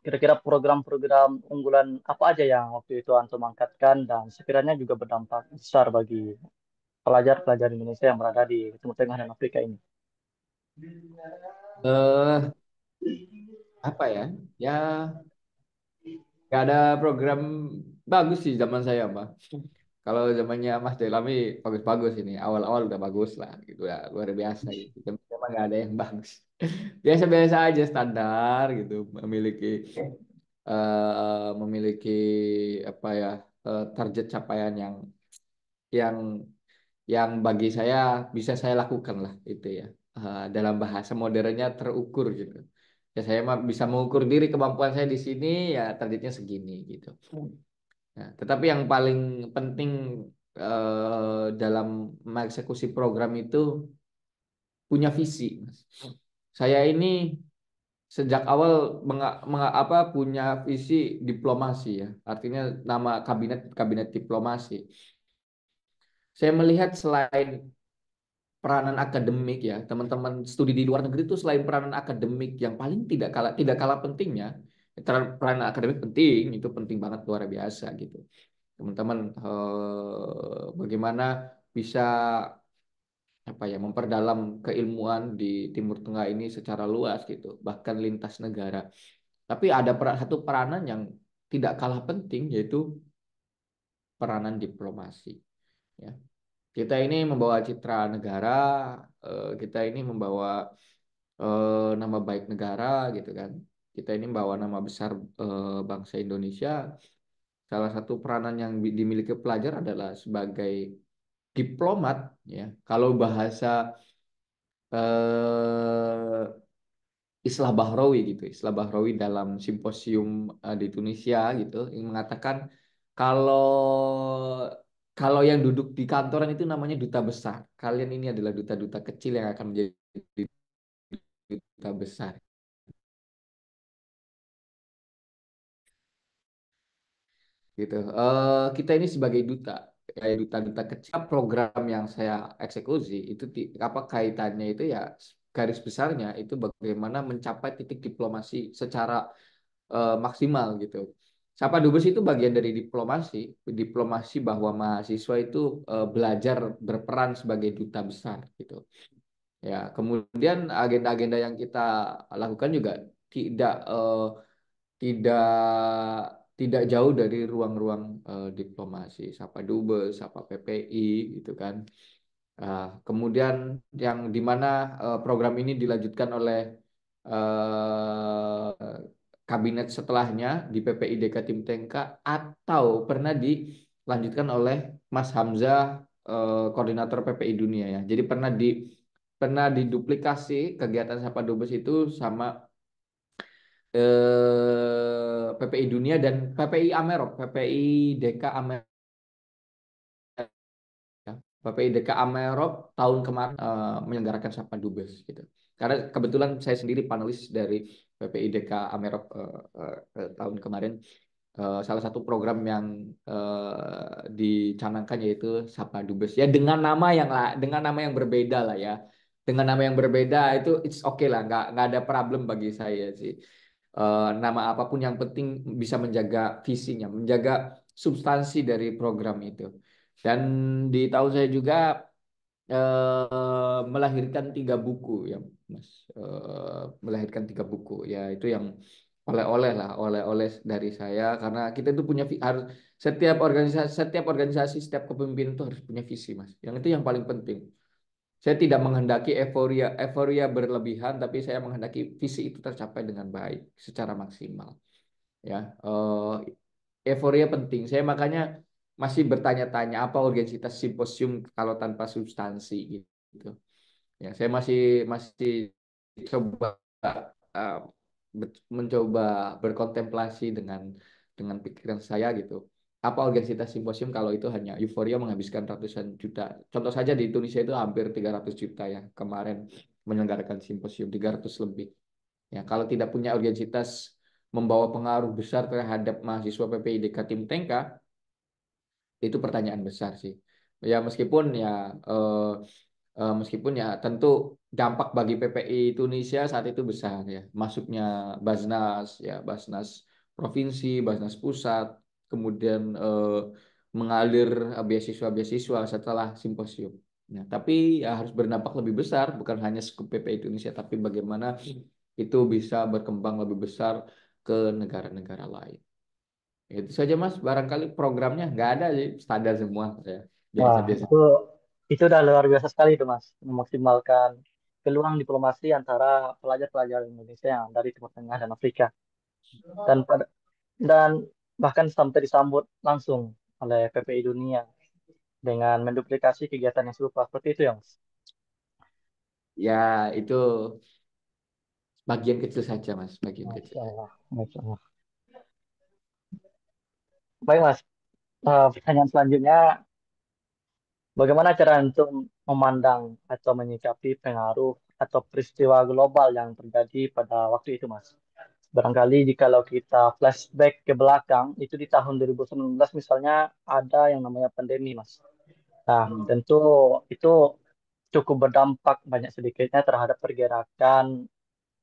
Speaker 6: kira-kira program-program unggulan apa aja yang waktu itu antum angkatkan dan sekiranya juga berdampak besar bagi pelajar-pelajar Indonesia yang berada di Timur Tengah dan Afrika ini.
Speaker 7: Eh, Apa ya? Ya, nggak ada program bagus sih zaman saya, Pak. Kalau zamannya Mas Delami bagus-bagus ini. Awal-awal udah bagus lah, gitu ya, luar biasa gitu. memang nggak ada yang bagus. Biasa-biasa aja standar gitu, memiliki memiliki apa ya target capaian yang yang bagi saya bisa saya lakukan lah itu ya. Dalam bahasa modernnya terukur gitu. Ya saya mah bisa mengukur diri kemampuan saya di sini ya targetnya segini gitu. Nah, tetapi yang paling penting dalam mengeksekusi program itu punya visi, Mas. Saya ini sejak awal apa punya visi diplomasi ya. Artinya nama kabinet kabinet diplomasi. Saya melihat selain peranan akademik ya, teman-teman studi di luar negeri itu selain peranan akademik yang paling tidak kalah pentingnya, peranan akademik penting, itu penting banget luar biasa gitu. Teman-teman bagaimana bisa apa ya memperdalam keilmuan di Timur Tengah ini secara luas gitu, bahkan lintas negara. Tapi ada satu peranan yang tidak kalah penting yaitu peranan diplomasi. Ya. Kita ini membawa citra negara, kita ini membawa nama baik negara gitu kan. Kita ini membawa nama besar bangsa Indonesia. Salah satu peranan yang dimiliki pelajar adalah sebagai diplomat ya. Kalau bahasa eh, Islah Bahrawi gitu, Islah Bahrawi dalam simposium di Tunisia gitu, yang mengatakan kalau kalau yang duduk di kantoran itu namanya duta besar. Kalian ini adalah duta-duta kecil yang akan menjadi duta besar. Gitu. Kita ini sebagai duta, kayak duta-duta kecil. Program yang saya eksekusi itu apa kaitannya itu ya garis besarnya itu bagaimana mencapai titik diplomasi secara maksimal gitu. Sapa Dubes itu bagian dari diplomasi, diplomasi bahwa mahasiswa itu belajar berperan sebagai duta besar gitu. Ya, kemudian agenda-agenda yang kita lakukan juga tidak tidak tidak jauh dari ruang-ruang diplomasi, Sapa Dubes, Sapa PPI gitu kan. Kemudian yang di mana program ini dilanjutkan oleh eh, kabinet setelahnya di PPI DK Tim Tengka atau pernah dilanjutkan oleh Mas Hamzah koordinator PPI Dunia ya. Jadi pernah diduplikasi kegiatan Sapa Dubes itu sama PPI Dunia dan PPI Amerop, PPI DK Amerop. Ya. PPI DK Amerop tahun kemarin menyelenggarakan Sapa Dubes gitu. Karena kebetulan saya sendiri panelis dari PPI DK Amerop tahun kemarin. Salah satu program yang dicanangkan yaitu Sapa Dubes. Ya dengan nama yang berbeda lah ya. Dengan nama yang berbeda itu it's okay lah, nggak ada problem bagi saya sih. Nama apapun yang penting bisa menjaga visinya, menjaga substansi dari program itu. Dan di tahun saya juga melahirkan 3 buku ya, Mas. Melahirkan 3 buku ya itu yang oleh-oleh lah, oleh-oleh dari saya karena kita itu punya harus setiap organisasi, setiap kepemimpinan itu harus punya visi, Mas. Yang itu yang paling penting. Saya tidak menghendaki euforia berlebihan, tapi saya menghendaki visi itu tercapai dengan baik secara maksimal. Ya, euforia penting. Saya makanya masih bertanya-tanya apa urgensitas simposium kalau tanpa substansi gitu. Ya, saya masih masih coba uh, mencoba berkontemplasi dengan pikiran saya gitu. Apa urgensitas simposium kalau itu hanya euforia menghabiskan ratusan juta. Contoh saja di Indonesia itu hampir 300 juta ya kemarin menyelenggarakan simposium 300 lebih. Ya, kalau tidak punya urgensitas membawa pengaruh besar terhadap mahasiswa PPI DK Tim Tengka, itu pertanyaan besar sih. Ya eh, meskipun ya tentu dampak bagi PPI Indonesia saat itu besar ya. Masuknya Basnas ya, Basnas provinsi, Basnas pusat, kemudian mengalir beasiswa-beasiswa setelah simposium. Nah, tapi ya harus berdampak lebih besar, bukan hanya skup PPI Indonesia, tapi bagaimana itu bisa berkembang lebih besar ke negara-negara lain. Itu saja Mas, barangkali programnya nggak ada sih, standar semua ya.
Speaker 6: Wah,
Speaker 7: Biasa-biasa.
Speaker 6: itu udah luar biasa sekali itu Mas, memaksimalkan. peluang diplomasi antara pelajar-pelajar Indonesia yang dari Timur Tengah dan Afrika. Dan dan bahkan sampai disambut langsung oleh PPI Dunia dengan menduplikasi kegiatan yang serupa seperti itu ya Mas.
Speaker 7: Ya, itu bagian kecil saja, Mas, bagian kecil.
Speaker 6: Masya Allah, Masya Allah. Baik Mas, pertanyaan selanjutnya, bagaimana cara untuk memandang atau menyikapi pengaruh atau peristiwa global yang terjadi pada waktu itu Mas? Barangkali jikalau kita flashback ke belakang, itu di tahun 2019 misalnya ada yang namanya pandemi Mas. Nah, tentu itu cukup berdampak banyak sedikitnya terhadap pergerakan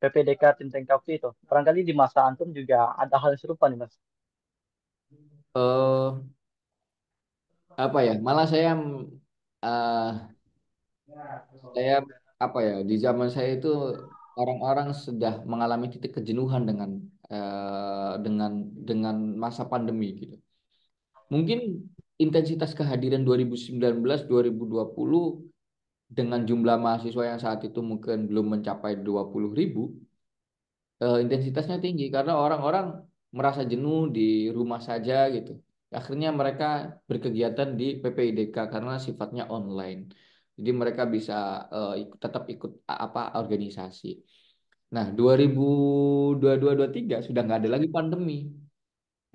Speaker 6: PPDK Tim Tank waktu itu. Barangkali di masa Antum juga ada hal yang serupa nih Mas.
Speaker 7: eh Apa ya? Malah eh, saya apa ya? Di zaman saya itu orang-orang sudah mengalami titik kejenuhan dengan masa pandemi gitu. Mungkin intensitas kehadiran 2019, 2020 dengan jumlah mahasiswa yang saat itu mungkin belum mencapai 20.000, intensitasnya tinggi karena orang-orang merasa jenuh di rumah saja gitu. Akhirnya mereka berkegiatan di PPIDK karena sifatnya online. Jadi mereka bisa tetap ikut apa organisasi. Nah, 2022-23 sudah nggak ada lagi pandemi.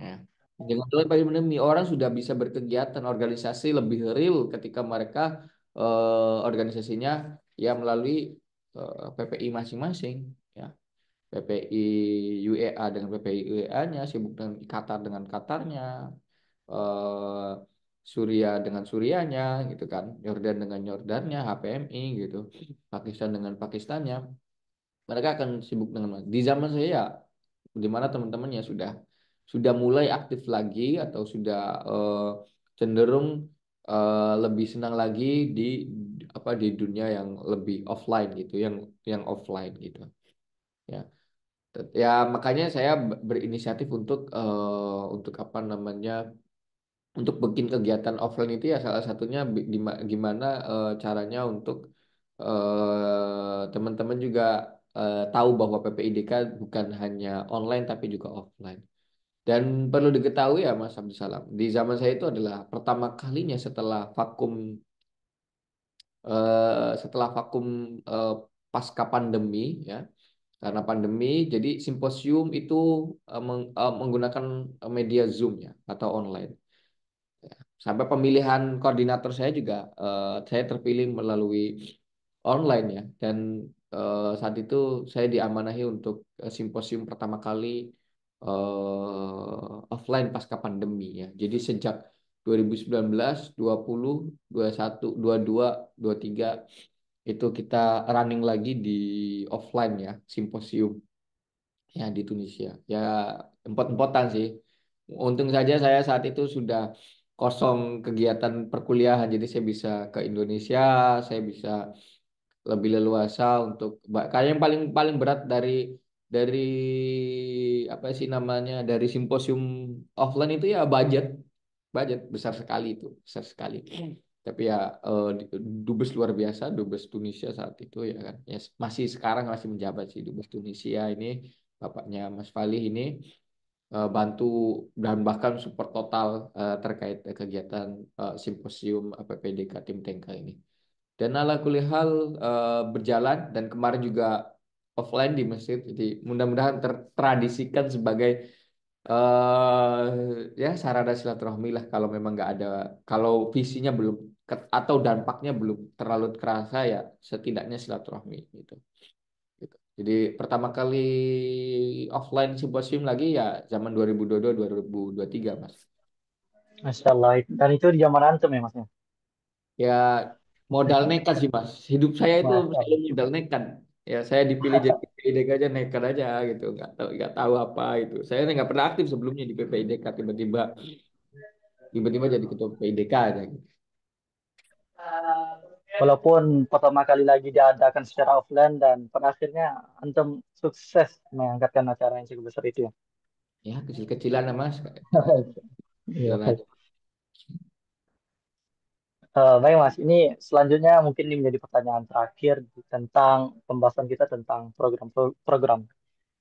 Speaker 7: Ya. Dengan adanya pandemi, orang sudah bisa berkegiatan organisasi lebih real ketika mereka organisasinya ya melalui PPI masing-masing. Ya. PPI UEA dengan PPI UEA-nya, sibuk dengan Qatar dengan Qatarnya, eh, Suria dengan Surianya, gitu kan, Yordan dengan Yordannya, HPMI gitu, Pakistan dengan Pakistannya. Mereka akan sibuk dengan di zaman saya ya, di mana teman-teman ya sudah mulai aktif lagi atau sudah cenderung lebih senang lagi di dunia yang lebih offline gitu, yang offline gitu. Ya. Ya, makanya saya berinisiatif untuk apa namanya untuk bikin kegiatan offline itu ya salah satunya gimana caranya untuk teman-teman juga tahu bahwa PPIDK bukan hanya online tapi juga offline. Dan perlu diketahui ya Mas Abdussalam, di zaman saya itu adalah pertama kalinya setelah vakum eh, pasca pandemi ya. Karena pandemi, jadi simposium itu menggunakan media Zoom ya atau online. Sampai pemilihan koordinator saya juga saya terpilih melalui online ya. Dan saat itu saya diamanahi untuk simposium pertama kali offline pasca pandemi ya. Jadi sejak 2019, 20, 21, 22, 23 itu kita running lagi di offline ya, simposium ya di Tunisia. Ya empot-empotan sih. Untung saja saya saat itu sudah kosong kegiatan perkuliahan, jadi saya bisa ke Indonesia, saya bisa lebih leluasa untuk kayak yang paling paling berat dari apa sih namanya dari simposium offline itu ya budget budget besar sekali itu besar sekali. Tapi ya dubes luar biasa, dubes Tunisia saat itu ya kan ya masih sekarang masih menjabat sih dubes Tunisia ini, bapaknya Mas Fali ini bantu dan bahkan support total terkait kegiatan simposium PPDK Tim Tengka ini. Dan ala kulihal berjalan dan kemarin juga offline di masjid. Jadi mudah-mudahan tertradisikan sebagai ya sarana silaturahmi lah kalau memang nggak ada, kalau visinya belum atau dampaknya belum terlalu terasa ya setidaknya silaturahmi gitu. Gitu. Jadi pertama kali offline simposium lagi ya zaman 2022-2023 Mas.
Speaker 6: Masya Allah. Dan itu di zaman Antum ya Mas, ya?
Speaker 7: Ya modal nekat sih Mas. Hidup saya itu
Speaker 6: Masya
Speaker 7: selalu
Speaker 6: Allah.
Speaker 7: modal nekat. Ya saya dipilih jadi PPIDK aja nekat aja gitu. Nggak tahu apa itu. Saya nggak pernah aktif sebelumnya di PPIDK, tiba-tiba jadi ketua PPIDK aja gitu.
Speaker 6: Walaupun pertama kali lagi diadakan secara offline dan pada akhirnya Antum sukses mengangkatkan acara yang cukup besar itu ya.
Speaker 7: Ya kecil-kecilan lah Mas.
Speaker 6: Iya,
Speaker 7: Kecilan
Speaker 6: baik.
Speaker 7: aja.
Speaker 6: Baik Mas, ini selanjutnya mungkin ini menjadi pertanyaan terakhir tentang pembahasan kita tentang program-program.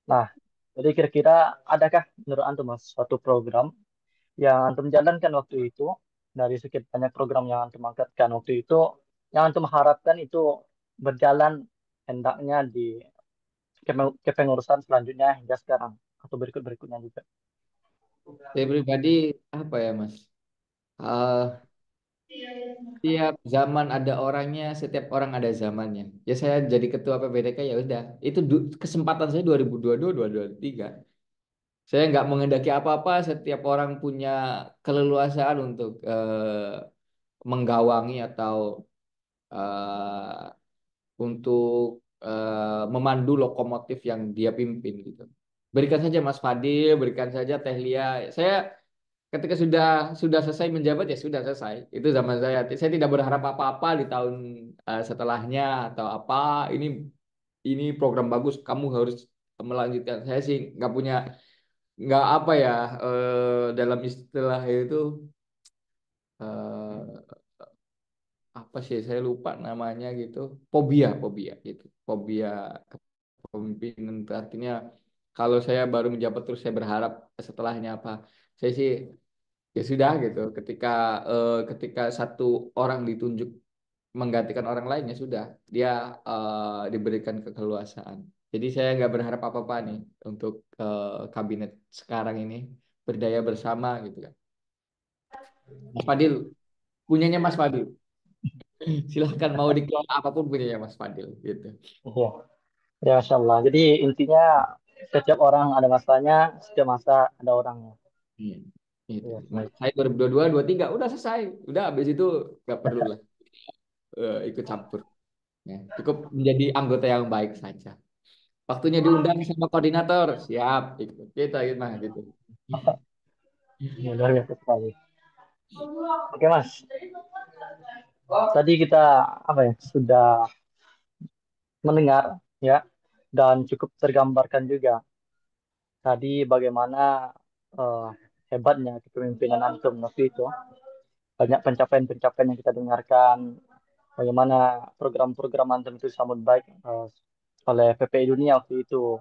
Speaker 6: Nah, jadi kira-kira adakah menurut Antum Mas suatu program yang Antum jalankan waktu itu dari sekian banyak program yang Antum angkatkan waktu itu yang Antum harapkan itu berjalan hendaknya di kepengurusan selanjutnya hingga sekarang atau berikut-berikutnya juga.
Speaker 7: Saya pribadi apa ya Mas? Eh, Setiap zaman ada orangnya, setiap orang ada zamannya. Ya saya jadi ketua PPDK ya udah. Itu kesempatan saya 2022, 2023. Saya nggak menghendaki apa-apa. Setiap orang punya keleluasaan untuk menggawangi atau eh, untuk memandu lokomotif yang dia pimpin gitu. Berikan saja Mas Fadil, berikan saja Teh Lia. Saya ketika sudah selesai menjabat ya sudah selesai. Itu zaman saya. Saya tidak berharap apa-apa di tahun setelahnya atau apa. Ini program bagus, kamu harus melanjutkan. Saya sih nggak apa ya dalam istilah itu eh, apa sih saya lupa namanya gitu. Fobia gitu. Fobia kepemimpinan itu artinya kalau saya baru menjabat terus saya berharap setelahnya apa. Saya sih ya sudah gitu ketika satu orang ditunjuk menggantikan orang lain ya sudah dia diberikan keleluasaan jadi saya nggak berharap apa-apa nih untuk kabinet sekarang ini berdaya bersama gitu kan Mas Fadil punyanya Mas Fadil silahkan mau dikelola apapun punyanya Mas Fadil gitu.
Speaker 6: Iya, ya Masya Allah. Jadi intinya setiap orang ada masanya, setiap masa ada orangnya.
Speaker 7: Iya, gitu.
Speaker 6: Iya,
Speaker 7: Mas,
Speaker 6: baik.
Speaker 7: saya 2022 23 udah selesai udah habis itu nggak perlu lah ikut campur ya cukup menjadi anggota yang baik saja. Waktunya diundang sama koordinator, siap ikut. Kita gitu mah gitu.
Speaker 6: Ya, luar biasa sekali. Oke Mas, tadi kita apa ya sudah mendengar ya dan cukup tergambarkan juga tadi bagaimana eh, hebatnya kepemimpinan Antum waktu itu. Banyak pencapaian-pencapaian yang kita dengarkan, bagaimana program-program Antum itu disambut baik oleh PPI Dunia waktu itu.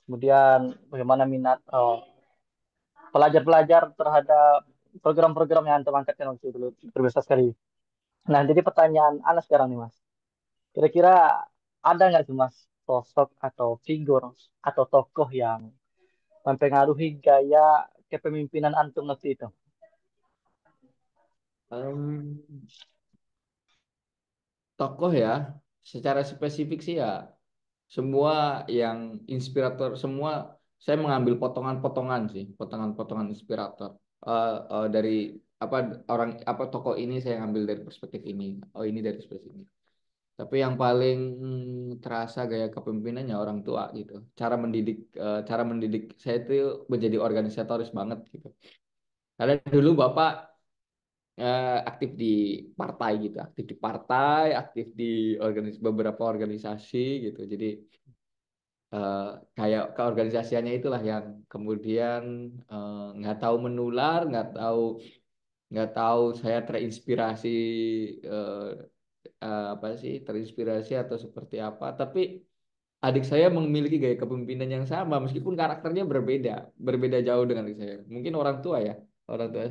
Speaker 6: Kemudian bagaimana minat pelajar-pelajar terhadap program-program yang Antum angkatkan waktu itu berbesar sekali. Nah, jadi pertanyaan Anda sekarang nih Mas. Kira-kira ada nggak sih Mas sosok atau figur atau tokoh yang mempengaruhi gaya kepemimpinan Antum waktu itu?
Speaker 7: Em, Tokoh ya, secara spesifik sih ya semua yang inspirator semua saya mengambil potongan-potongan sih, potongan-potongan inspirator dari apa orang apa tokoh ini saya ambil dari perspektif ini, oh ini dari perspektif ini. Tapi yang paling terasa gaya kepemimpinannya orang tua gitu. Cara mendidik saya itu menjadi organisatoris banget gitu. Karena dulu Bapak aktif di partai gitu, aktif di beberapa organisasi gitu. Jadi eh, kayak keorganisasiannya itulah yang kemudian nggak tahu menular, nggak tahu saya terinspirasi eh, apa sih terinspirasi atau seperti apa. Tapi adik saya memiliki gaya kepemimpinan yang sama meskipun karakternya berbeda jauh dengan adik saya. Mungkin orang tua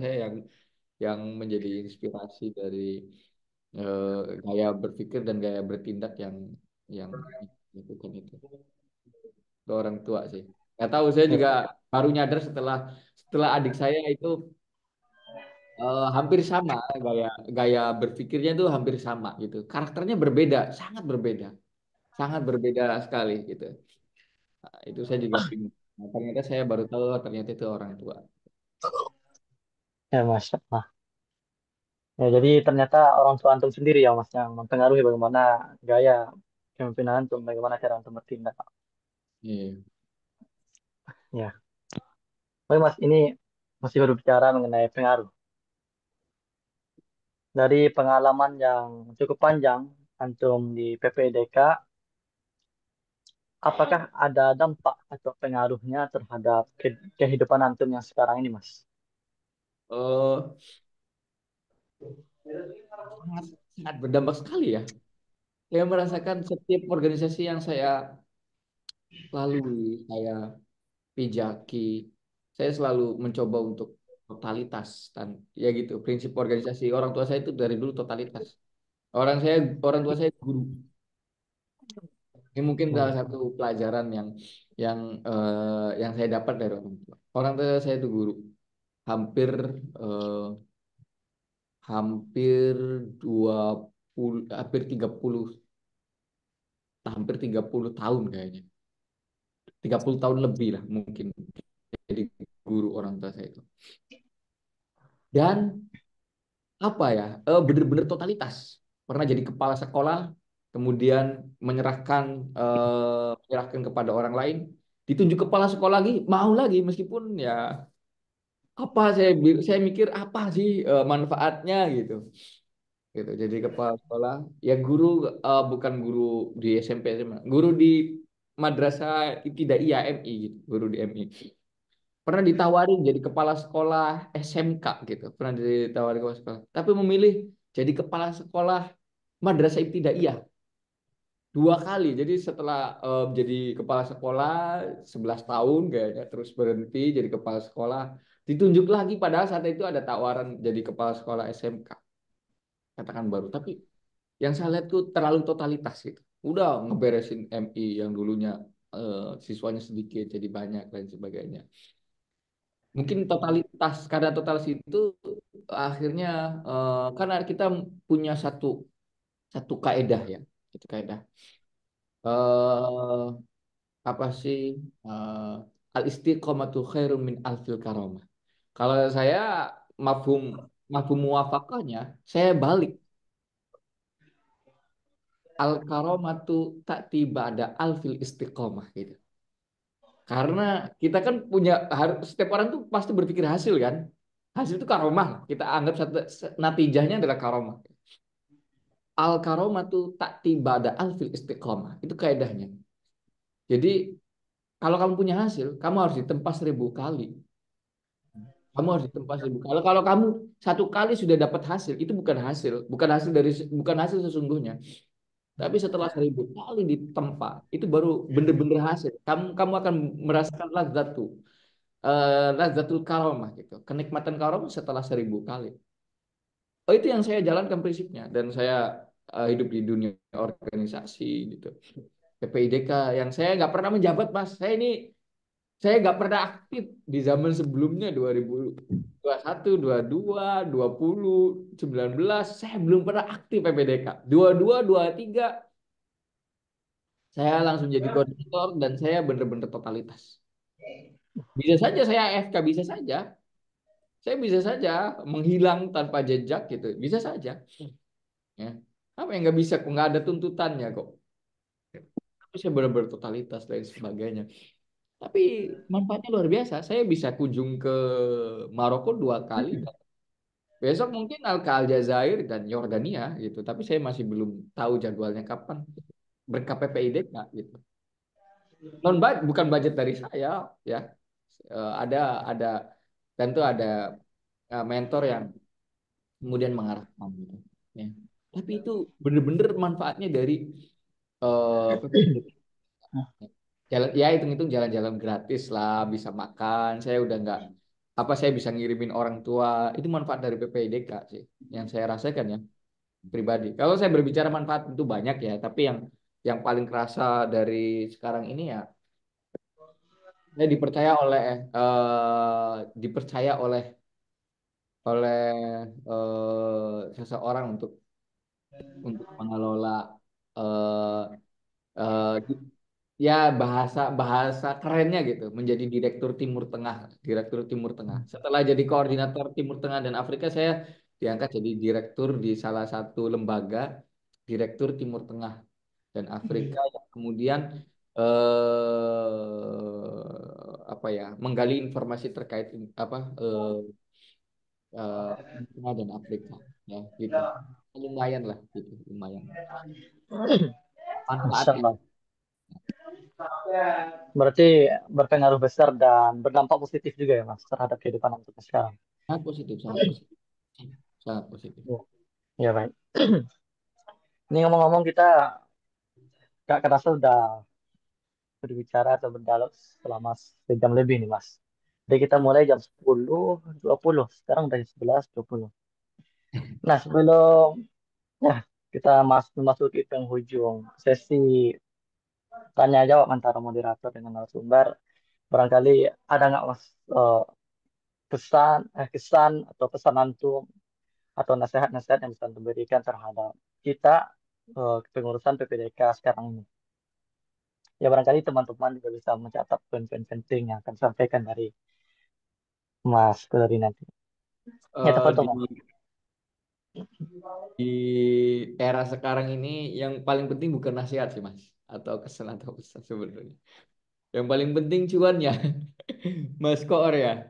Speaker 7: saya yang menjadi inspirasi dari eh, gaya berpikir dan gaya bertindak yang dilakukan itu orang tua sih. Nggak tahu saya juga baru nyadar setelah setelah adik saya itu hampir sama gaya gaya berpikirnya itu hampir sama gitu. Karakternya berbeda, sangat berbeda sekali gitu. Nah, itu saya juga bingung. Nah, ternyata saya baru tahu ternyata itu orang tua.
Speaker 6: Ya Mas. Nah, ya, jadi ternyata orang tua Antum sendiri ya Mas yang mempengaruhi bagaimana gaya kepemimpinan Antum, bagaimana cara Antum bertindak.
Speaker 7: Iya.
Speaker 6: Ya. Oke Mas, ini masih berbicara mengenai pengaruh. Dari pengalaman yang cukup panjang Antum di PPDK, apakah ada dampak atau pengaruhnya terhadap kehidupan Antum yang sekarang ini Mas?
Speaker 7: Oh, sangat sangat berdampak sekali ya. Saya merasakan setiap organisasi yang saya lalui, saya pijaki, saya selalu mencoba untuk totalitas dan ya gitu. Prinsip organisasi orang tua saya itu dari dulu totalitas. Orang saya orang tua saya guru. Ini mungkin salah satu pelajaran yang yang saya dapat dari orang tua. Orang tua saya itu guru. Hampir eh, hampir 20 hampir 30 tahun kayaknya. 30 tahun lebih lah mungkin jadi guru orang tua saya itu. Dan apa ya? Bener-bener totalitas. Pernah jadi kepala sekolah, kemudian menyerahkan kepada orang lain, ditunjuk kepala sekolah lagi, mau lagi meskipun ya apa saya mikir apa sih manfaatnya gitu. Gitu. Jadi kepala sekolah, ya guru bukan guru di SMP SMA, guru di madrasah ibtidaiyah MI gitu, guru di MI. Pernah ditawarin jadi kepala sekolah SMK gitu, pernah ditawarin kepala sekolah, tapi memilih jadi kepala sekolah madrasah ibtidaiyah 2 kali. Jadi setelah jadi kepala sekolah 11 tahun kayaknya, terus berhenti jadi kepala sekolah, ditunjuk lagi padahal saat itu ada tawaran jadi kepala sekolah SMK, katakan baru. Tapi yang saya lihat tuh terlalu totalitas gitu. Udah ngeberesin MI yang dulunya siswanya sedikit jadi banyak dan sebagainya. Mungkin totalitas karena totalitas itu akhirnya karena kita punya satu satu kaedah ya, satu kaedah. eh Apa sih al istiqomatu khairum min alfil karamah. Kalau saya mafhum mafhum muwafaqahnya saya balik al karamatu tak tiba ada alfil istiqomah gitu. Karena kita kan punya setiap orang tuh pasti berpikir hasil kan. Hasil itu karomah. Kita anggap satu natijahnya adalah karomah. Al karomah tuh tak tiba ada alfil istiqomah. Itu kaidahnya. Jadi kalau kamu punya hasil, kamu harus ditempa 1000 kali. Kamu harus ditempa 1000 kali. Kalau kamu 1 kali sudah dapat hasil, itu bukan hasil sesungguhnya. Tapi setelah 1000 kali ditempa, itu baru bener-bener hasil. Kamu akan merasakan lazzatul karomah gitu. Kenikmatan karomah setelah 1000 kali. Oh itu yang saya jalankan prinsipnya dan saya hidup di dunia organisasi gitu. PPIDK yang saya nggak pernah menjabat mas. Saya nggak pernah aktif di zaman sebelumnya 2021, 22, 20, 19. Saya belum pernah aktif PPDK. 22, 23 saya langsung jadi koordinator dan saya benar-benar totalitas. Bisa saja saya AFK, bisa saja. Saya bisa saja menghilang tanpa jejak gitu, bisa saja. Ya. Apa yang nggak bisa? Kok nggak ada tuntutannya kok. Tapi saya benar-benar totalitas dan sebagainya. Tapi manfaatnya luar biasa. Saya bisa kunjung ke Maroko 2 kali. Besok mungkin ke Aljazair dan Yordania gitu. Tapi saya masih belum tahu jadwalnya kapan. Berkah PPIDK gitu. Bukan budget dari saya ya. Ada tentu ada mentor yang kemudian mengarahkan gitu. Ya. Tapi itu bener-bener manfaatnya dari PPIDK. Jalan ya hitung-hitung jalan-jalan gratis lah, bisa makan. Saya udah nggak saya bisa ngirimin orang tua. Itu manfaat dari PPIDK sih yang saya rasakan ya pribadi. Kalau saya berbicara manfaat itu banyak ya, tapi yang paling kerasa dari sekarang ini ya saya dipercaya oleh oleh seseorang untuk mengelola eh, eh, ya bahasa bahasa kerennya gitu menjadi direktur Timur Tengah. Setelah jadi koordinator Timur Tengah dan Afrika saya diangkat jadi direktur di salah satu lembaga direktur Timur Tengah dan Afrika yang kemudian apa ya menggali informasi terkait Timur Tengah dan Afrika ya gitu lumayan lah gitu lumayan
Speaker 6: Masya
Speaker 7: manfaatnya.
Speaker 6: Allah. Berarti berpengaruh besar dan berdampak positif juga ya Mas terhadap kehidupan kita sekarang.
Speaker 7: Sangat positif, sangat positif, sangat positif.
Speaker 6: Ya. Ya baik. Ini ngomong-ngomong kita gak kerasa sudah berbicara atau berdialog selama sejam lebih nih Mas. Jadi kita mulai jam 10.20. Sekarang udah 11.20. Nah sebelum ya kita memasuki penghujung sesi tanya jawab antara moderator dengan narasumber, barangkali ada nggak Mas kesan atau pesan antum atau nasihat-nasihat yang bisa antum berikan terhadap kita kepengurusan PPDK sekarang ini? Ya barangkali teman-teman juga bisa mencatat poin-poin penting yang akan disampaikan dari Mas Kudari nanti. Ya tepat
Speaker 7: Di
Speaker 6: Mas.
Speaker 7: di era sekarang ini yang paling penting bukan nasihat sih Mas, atau kesan atau pesan sebenarnya. Yang paling penting cuannya, Mas Koor ya.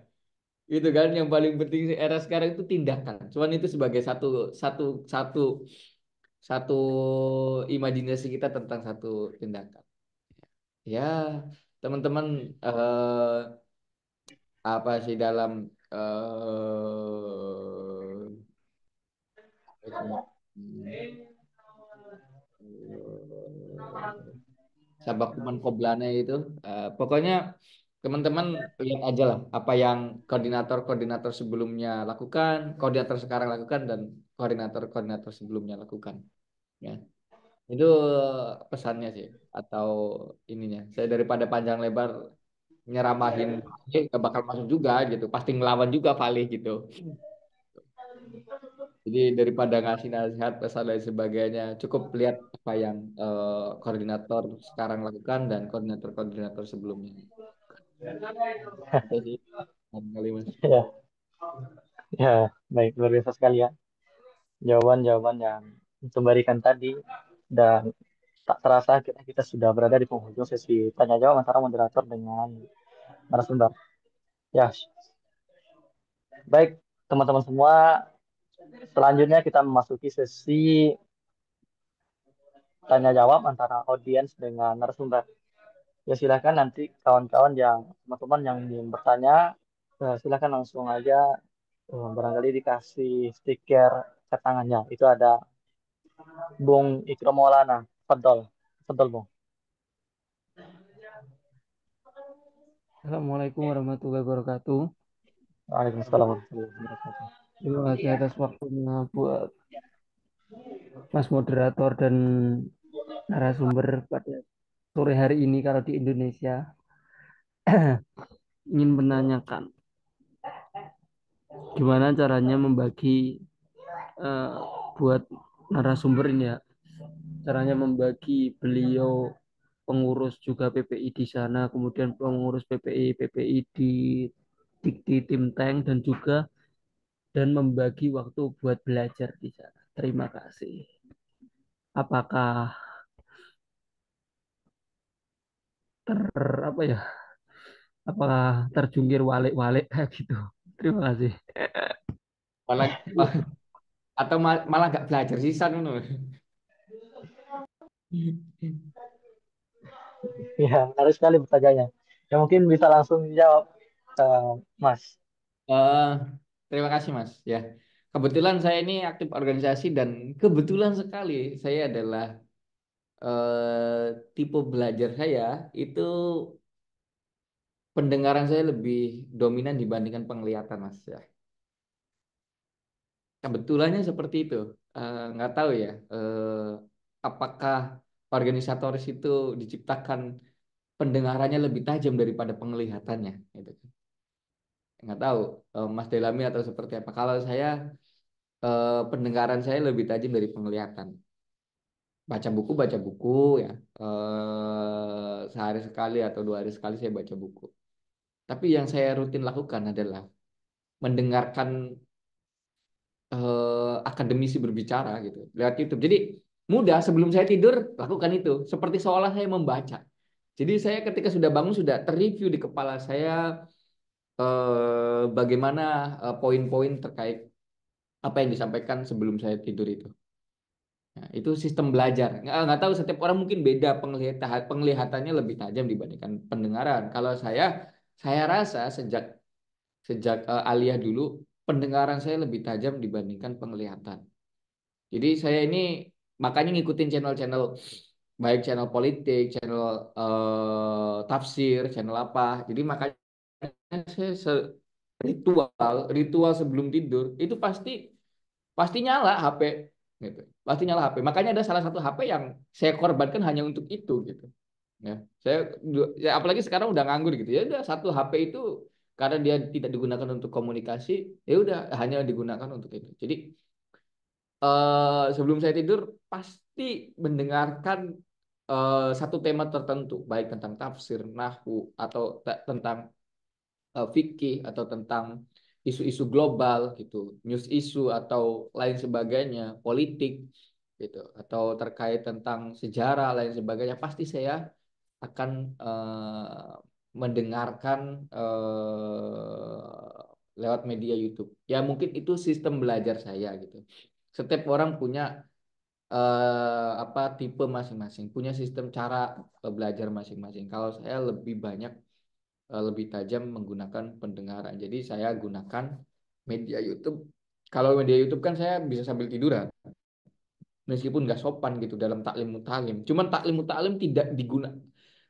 Speaker 7: Itu kan yang paling penting di era sekarang itu tindakan. Cuan itu sebagai satu satu satu satu imajinasi kita tentang satu tindakan. Ya, teman-teman apa sih dalam Sabak Kuman Koblana itu. Pokoknya teman-teman lihat aja lah apa yang koordinator-koordinator sebelumnya lakukan, koordinator sekarang lakukan, dan koordinator-koordinator sebelumnya lakukan. Ya, itu pesannya sih atau ininya. Saya daripada panjang lebar nyeramahin, gak bakal masuk juga gitu, pasti ngelawan juga Valih gitu. Jadi daripada ngasih nasihat, pesan dan sebagainya, cukup lihat apa yang koordinator sekarang lakukan dan koordinator-koordinator sebelumnya. Itu sih kali Mas.
Speaker 6: Ya, ya, baik luar biasa sekali ya jawaban-jawaban yang untuk berikan tadi dan tak terasa kita sudah berada di penghujung sesi tanya jawab antara moderator dengan narasumber. Ya, baik teman-teman semua, selanjutnya kita memasuki sesi tanya jawab antara audiens dengan narasumber. Ya silakan nanti kawan-kawan yang teman-teman yang ingin bertanya, silakan langsung aja barangkali dikasih stiker chat tangannya. Itu ada Bung Ikram Maulana. Fadol. Fadol Bung.
Speaker 8: Assalamualaikum warahmatullahi wabarakatuh.
Speaker 6: Waalaikumsalam warahmatullahi wabarakatuh.
Speaker 8: Terima kasih atas waktunya buat Mas moderator dan narasumber pada sore hari ini kalau di Indonesia. Ingin menanyakan gimana caranya membagi eh, buat narasumber ini ya. Caranya membagi beliau pengurus juga PPI di sana, kemudian pengurus PPI di tim tank dan juga dan membagi waktu buat belajar di sana. Terima kasih. Apakah apa ya? Apakah terjungkir walik-walik kayak gitu? Terima kasih.
Speaker 7: Malah atau malah gak belajar sisa ngono.
Speaker 6: Ya, harus sekali pertanyaannya. Ya mungkin bisa langsung dijawab, Mas.
Speaker 7: Eh, terima kasih Mas. Ya, kebetulan saya ini aktif organisasi dan kebetulan sekali saya adalah tipe belajar saya itu pendengaran saya lebih dominan dibandingkan penglihatan Mas. Ya, kebetulannya seperti itu. Nggak tahu ya, apakah organisatoris itu diciptakan pendengarannya lebih tajam daripada penglihatannya, gitu. Nggak tahu Mas Delami atau seperti apa. Kalau saya pendengaran saya lebih tajam dari penglihatan. Baca buku ya. Sehari sekali atau 2 hari sekali saya baca buku. Tapi yang saya rutin lakukan adalah mendengarkan akademisi berbicara gitu lewat YouTube. Jadi mudah sebelum saya tidur lakukan itu. Seperti seolah saya membaca. Jadi saya ketika sudah bangun sudah terreview di kepala saya bagaimana poin-poin terkait apa yang disampaikan sebelum saya tidur itu. Nah, itu sistem belajar. Nggak tahu setiap orang mungkin beda penglihatannya lebih tajam dibandingkan pendengaran. Kalau saya rasa sejak sejak aliyah dulu pendengaran saya lebih tajam dibandingkan penglihatan. Jadi saya ini makanya ngikutin channel-channel, baik channel politik, channel tafsir, channel apa. Jadi makanya saya ritual sebelum tidur itu pasti pasti nyala HP gitu. Pasti nyala HP. Makanya ada salah satu HP yang saya korbankan hanya untuk itu gitu. Ya, ya, apalagi sekarang udah nganggur gitu. Ya udah satu HP itu karena dia tidak digunakan untuk komunikasi, ya udah hanya digunakan untuk itu. Jadi sebelum saya tidur pasti mendengarkan satu tema tertentu, baik tentang tafsir, nahwu, atau tentang fikih, atau tentang isu-isu global gitu, news isu atau lain sebagainya, politik gitu, atau terkait tentang sejarah lain sebagainya, pasti saya akan mendengarkan lewat media YouTube. Ya mungkin itu sistem belajar saya gitu. Setiap orang punya apa tipe masing-masing, punya sistem cara belajar masing-masing. Kalau saya lebih banyak lebih tajam menggunakan pendengaran. Jadi saya gunakan media YouTube. Kalau media YouTube kan saya bisa sambil tiduran. Meskipun nggak sopan gitu dalam taklim mutalim. Cuman taklim mutalim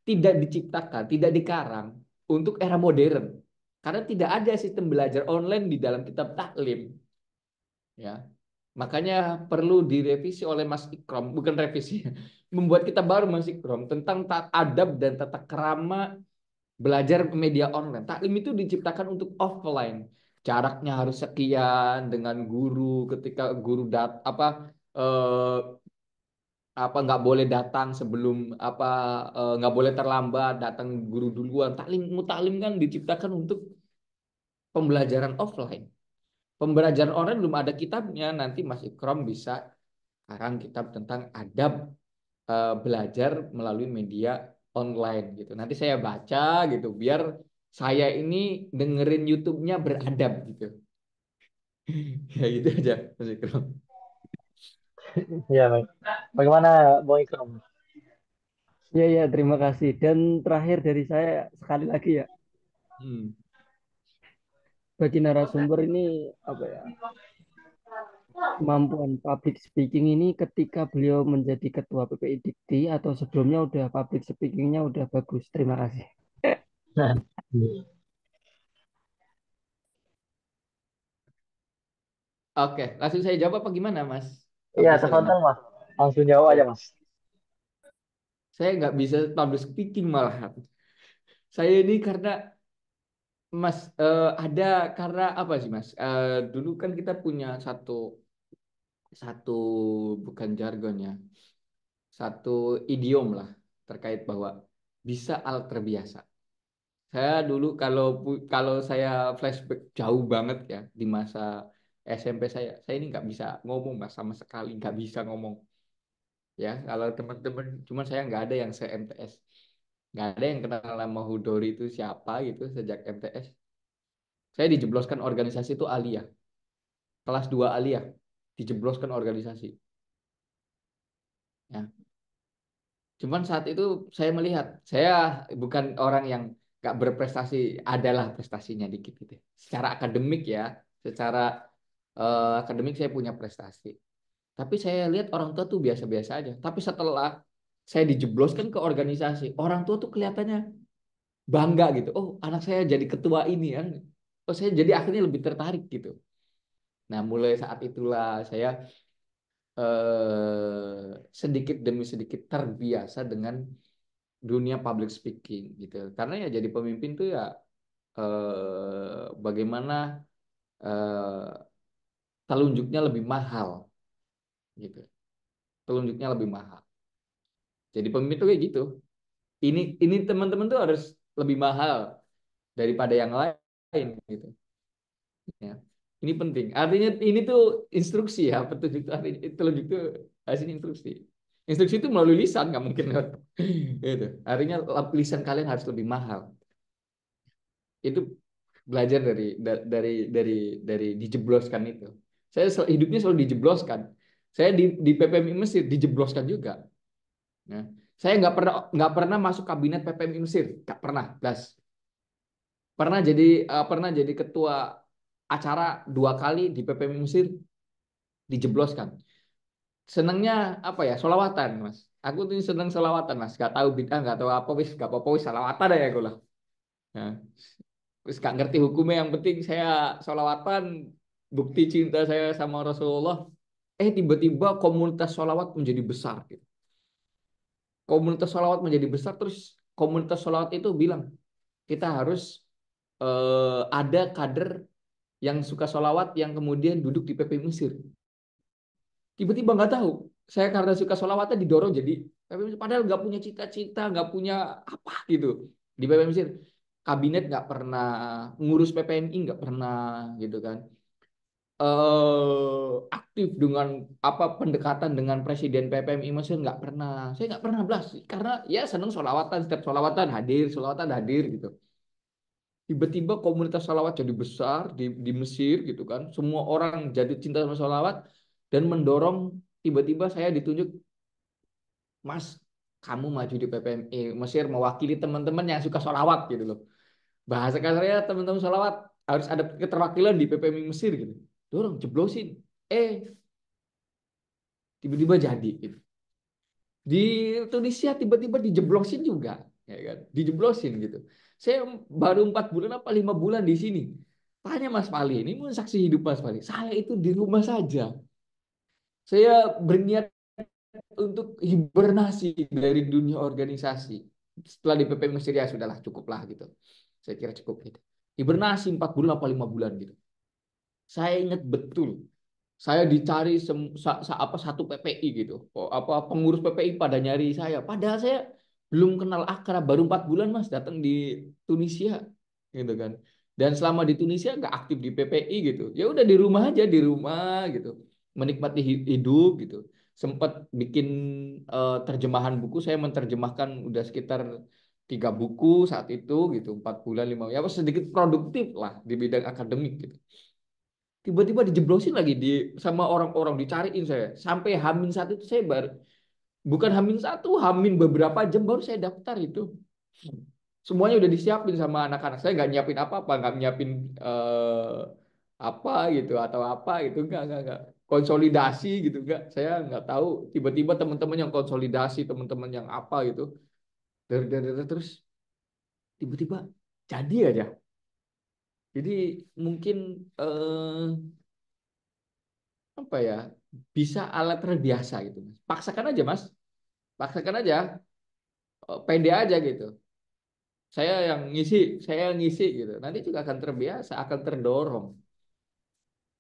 Speaker 7: tidak diciptakan, tidak dikarang untuk era modern. Karena tidak ada sistem belajar online di dalam kitab taklim. Ya. Makanya perlu direvisi oleh Mas Ikrom, bukan revisi, membuat kita baru Mas Ikrom tentang adab dan tata krama belajar media online. Taklim itu diciptakan untuk offline. Jaraknya harus sekian dengan guru, ketika guru eh, nggak boleh datang sebelum nggak boleh terlambat, datang guru duluan. Taklim kan diciptakan untuk pembelajaran offline. Pembelajaran online belum ada kitabnya. Nanti Mas Ikrom bisa karang kitab tentang adab belajar melalui media online gitu. Nanti saya baca gitu biar saya ini dengerin YouTube-nya beradab gitu. Ya gitu aja Mas Ikram.
Speaker 6: Ya, baik. Bagaimana Bung Ikram?
Speaker 8: Ya, ya, terima kasih. Dan terakhir dari saya sekali lagi ya,
Speaker 7: Hmm.
Speaker 8: bagi narasumber ini apa ya, kemampuan public speaking ini ketika beliau menjadi ketua PPI Dikti atau sebelumnya udah public speakingnya udah bagus. Terima kasih.
Speaker 7: Oke, langsung saya jawab apa gimana Mas
Speaker 6: Iya,
Speaker 7: Abdul Salam?
Speaker 6: tafadhol Mas. Langsung jawab aja Mas.
Speaker 7: Saya nggak bisa public speaking malahan. Saya ini karena Mas ada karena apa sih Mas? Dulu kan kita punya satu satu bukan jargon ya, satu idiom lah terkait bahwa bisa al terbiasa. Saya dulu kalau saya flashback jauh banget ya di masa SMP saya ini nggak bisa ngomong Mas sama sekali nggak bisa ngomong ya. Kalau teman-teman cuman saya nggak ada yang se MTS, nggak ada yang kenal nama Hudori itu siapa gitu sejak MTS. Saya dijebloskan organisasi itu Alia, kelas 2 Alia dijebloskan organisasi. Ya. Cuman saat itu saya melihat, saya bukan orang yang gak berprestasi, adalah prestasinya dikit gitu. Secara akademik ya, secara akademik saya punya prestasi. Tapi saya lihat orang tua tuh biasa-biasa aja. Tapi setelah saya dijebloskan ke organisasi, orang tua tuh kelihatannya bangga gitu. Oh, anak saya jadi ketua ini kan. Oh, saya jadi akhirnya lebih tertarik gitu. Nah, mulai saat itulah saya sedikit demi sedikit terbiasa dengan dunia public speaking gitu. Karena ya jadi pemimpin tuh ya bagaimana eh, telunjuknya lebih mahal gitu. Telunjuknya lebih mahal. Jadi pemimpin tuh kayak gitu. Ini teman-teman tuh harus lebih mahal daripada yang lain gitu. Ya. Ini penting. Artinya ini tuh instruksi ya, petunjuk itu artinya telunjuk itu hasil instruksi. Instruksi itu melalui lisan, nggak mungkin lewat gitu. Artinya lisan kalian harus lebih mahal. Itu belajar dari dijebloskan itu. Saya hidupnya selalu dijebloskan. Saya di PPMI Mesir dijebloskan juga. Nah, saya nggak pernah masuk kabinet PPMI Mesir, nggak pernah, das. Pernah jadi ketua acara 2 kali di PPMI Mesir, dijebloskan. senengnya apa ya? Solawatan, Mas. Aku tuh seneng solawatan, Mas. Gak tahu bid'ah, gak tahu apa, wis gak apa-apa, wis solawatan aja aku lah. Nah, wis gak ngerti hukumnya, yang penting saya solawatan, bukti cinta saya sama Rasulullah. Tiba-tiba komunitas solawat menjadi besar gitu. Komunitas solawat menjadi besar, terus komunitas solawat itu bilang kita harus ada kader yang suka solawat yang kemudian duduk di PP Mesir. Tiba-tiba nggak tahu, saya karena suka solawatnya didorong jadi PP Mesir, padahal nggak punya cita-cita, nggak punya apa gitu di PP Mesir. Kabinet nggak pernah, ngurus PPNI nggak pernah gitu kan. Aktif dengan apa pendekatan dengan Presiden PPMI Mesir nggak pernah. Saya nggak pernah belas karena ya seneng solawatan, setiap solawatan hadir gitu. Tiba-tiba komunitas salawat jadi besar di Mesir gitu kan. Semua orang jadi cinta sama salawat dan mendorong, tiba-tiba saya ditunjuk, Mas, kamu maju di PPMI Mesir mewakili teman-teman yang suka salawat gitu loh. Bahasa kasarnya teman-teman salawat harus ada keterwakilan di PPMI Mesir gitu. Dorong, jeblosin. Tiba-tiba jadi gitu. Di Tunisia tiba-tiba dijeblosin juga, ya kan? Dijeblosin gitu. Saya baru 4 bulan apa 5 bulan di sini. Tanya Mas Pali, ini pun saksi hidup Mas Pali. Saya itu di rumah saja. Saya berniat untuk hibernasi dari dunia organisasi. Setelah di PP Mesir ya sudahlah, cukup lah gitu. Saya kira cukup gitu. Hibernasi 4 bulan apa 5 bulan gitu. Saya ingat betul, saya dicari apa satu PPI gitu. Apa pengurus PPI pada nyari saya. Padahal saya belum kenal akrab, baru 4 bulan Mas datang di Tunisia gitu kan. Dan selama di Tunisia nggak aktif di PPI gitu. Ya udah di rumah aja, di rumah gitu. Menikmati hidup gitu. Sempat bikin terjemahan buku, saya menerjemahkan udah sekitar 3 buku saat itu gitu, 4 bulan 5 ya sedikit produktif lah di bidang akademik gitu. Tiba-tiba dijeblosin lagi sama orang-orang, dicariin saya sampai H-1 itu saya baru, bukan H-1, Hamin beberapa jam baru saya daftar itu. Semuanya udah disiapin sama anak-anak, saya nggak nyiapin apa-apa, nggak nyiapin apa gitu atau apa gitu, nggak konsolidasi gitu, nggak, saya nggak tahu. Tiba-tiba teman-teman yang konsolidasi, teman-teman yang apa gitu, terus tiba-tiba jadi aja. Jadi mungkin apa ya, bisa alat terbiasa gitu Mas. Paksakan aja Mas, paksakan aja, pede aja gitu. Saya yang ngisi gitu. Nanti juga akan terbiasa, akan terdorong.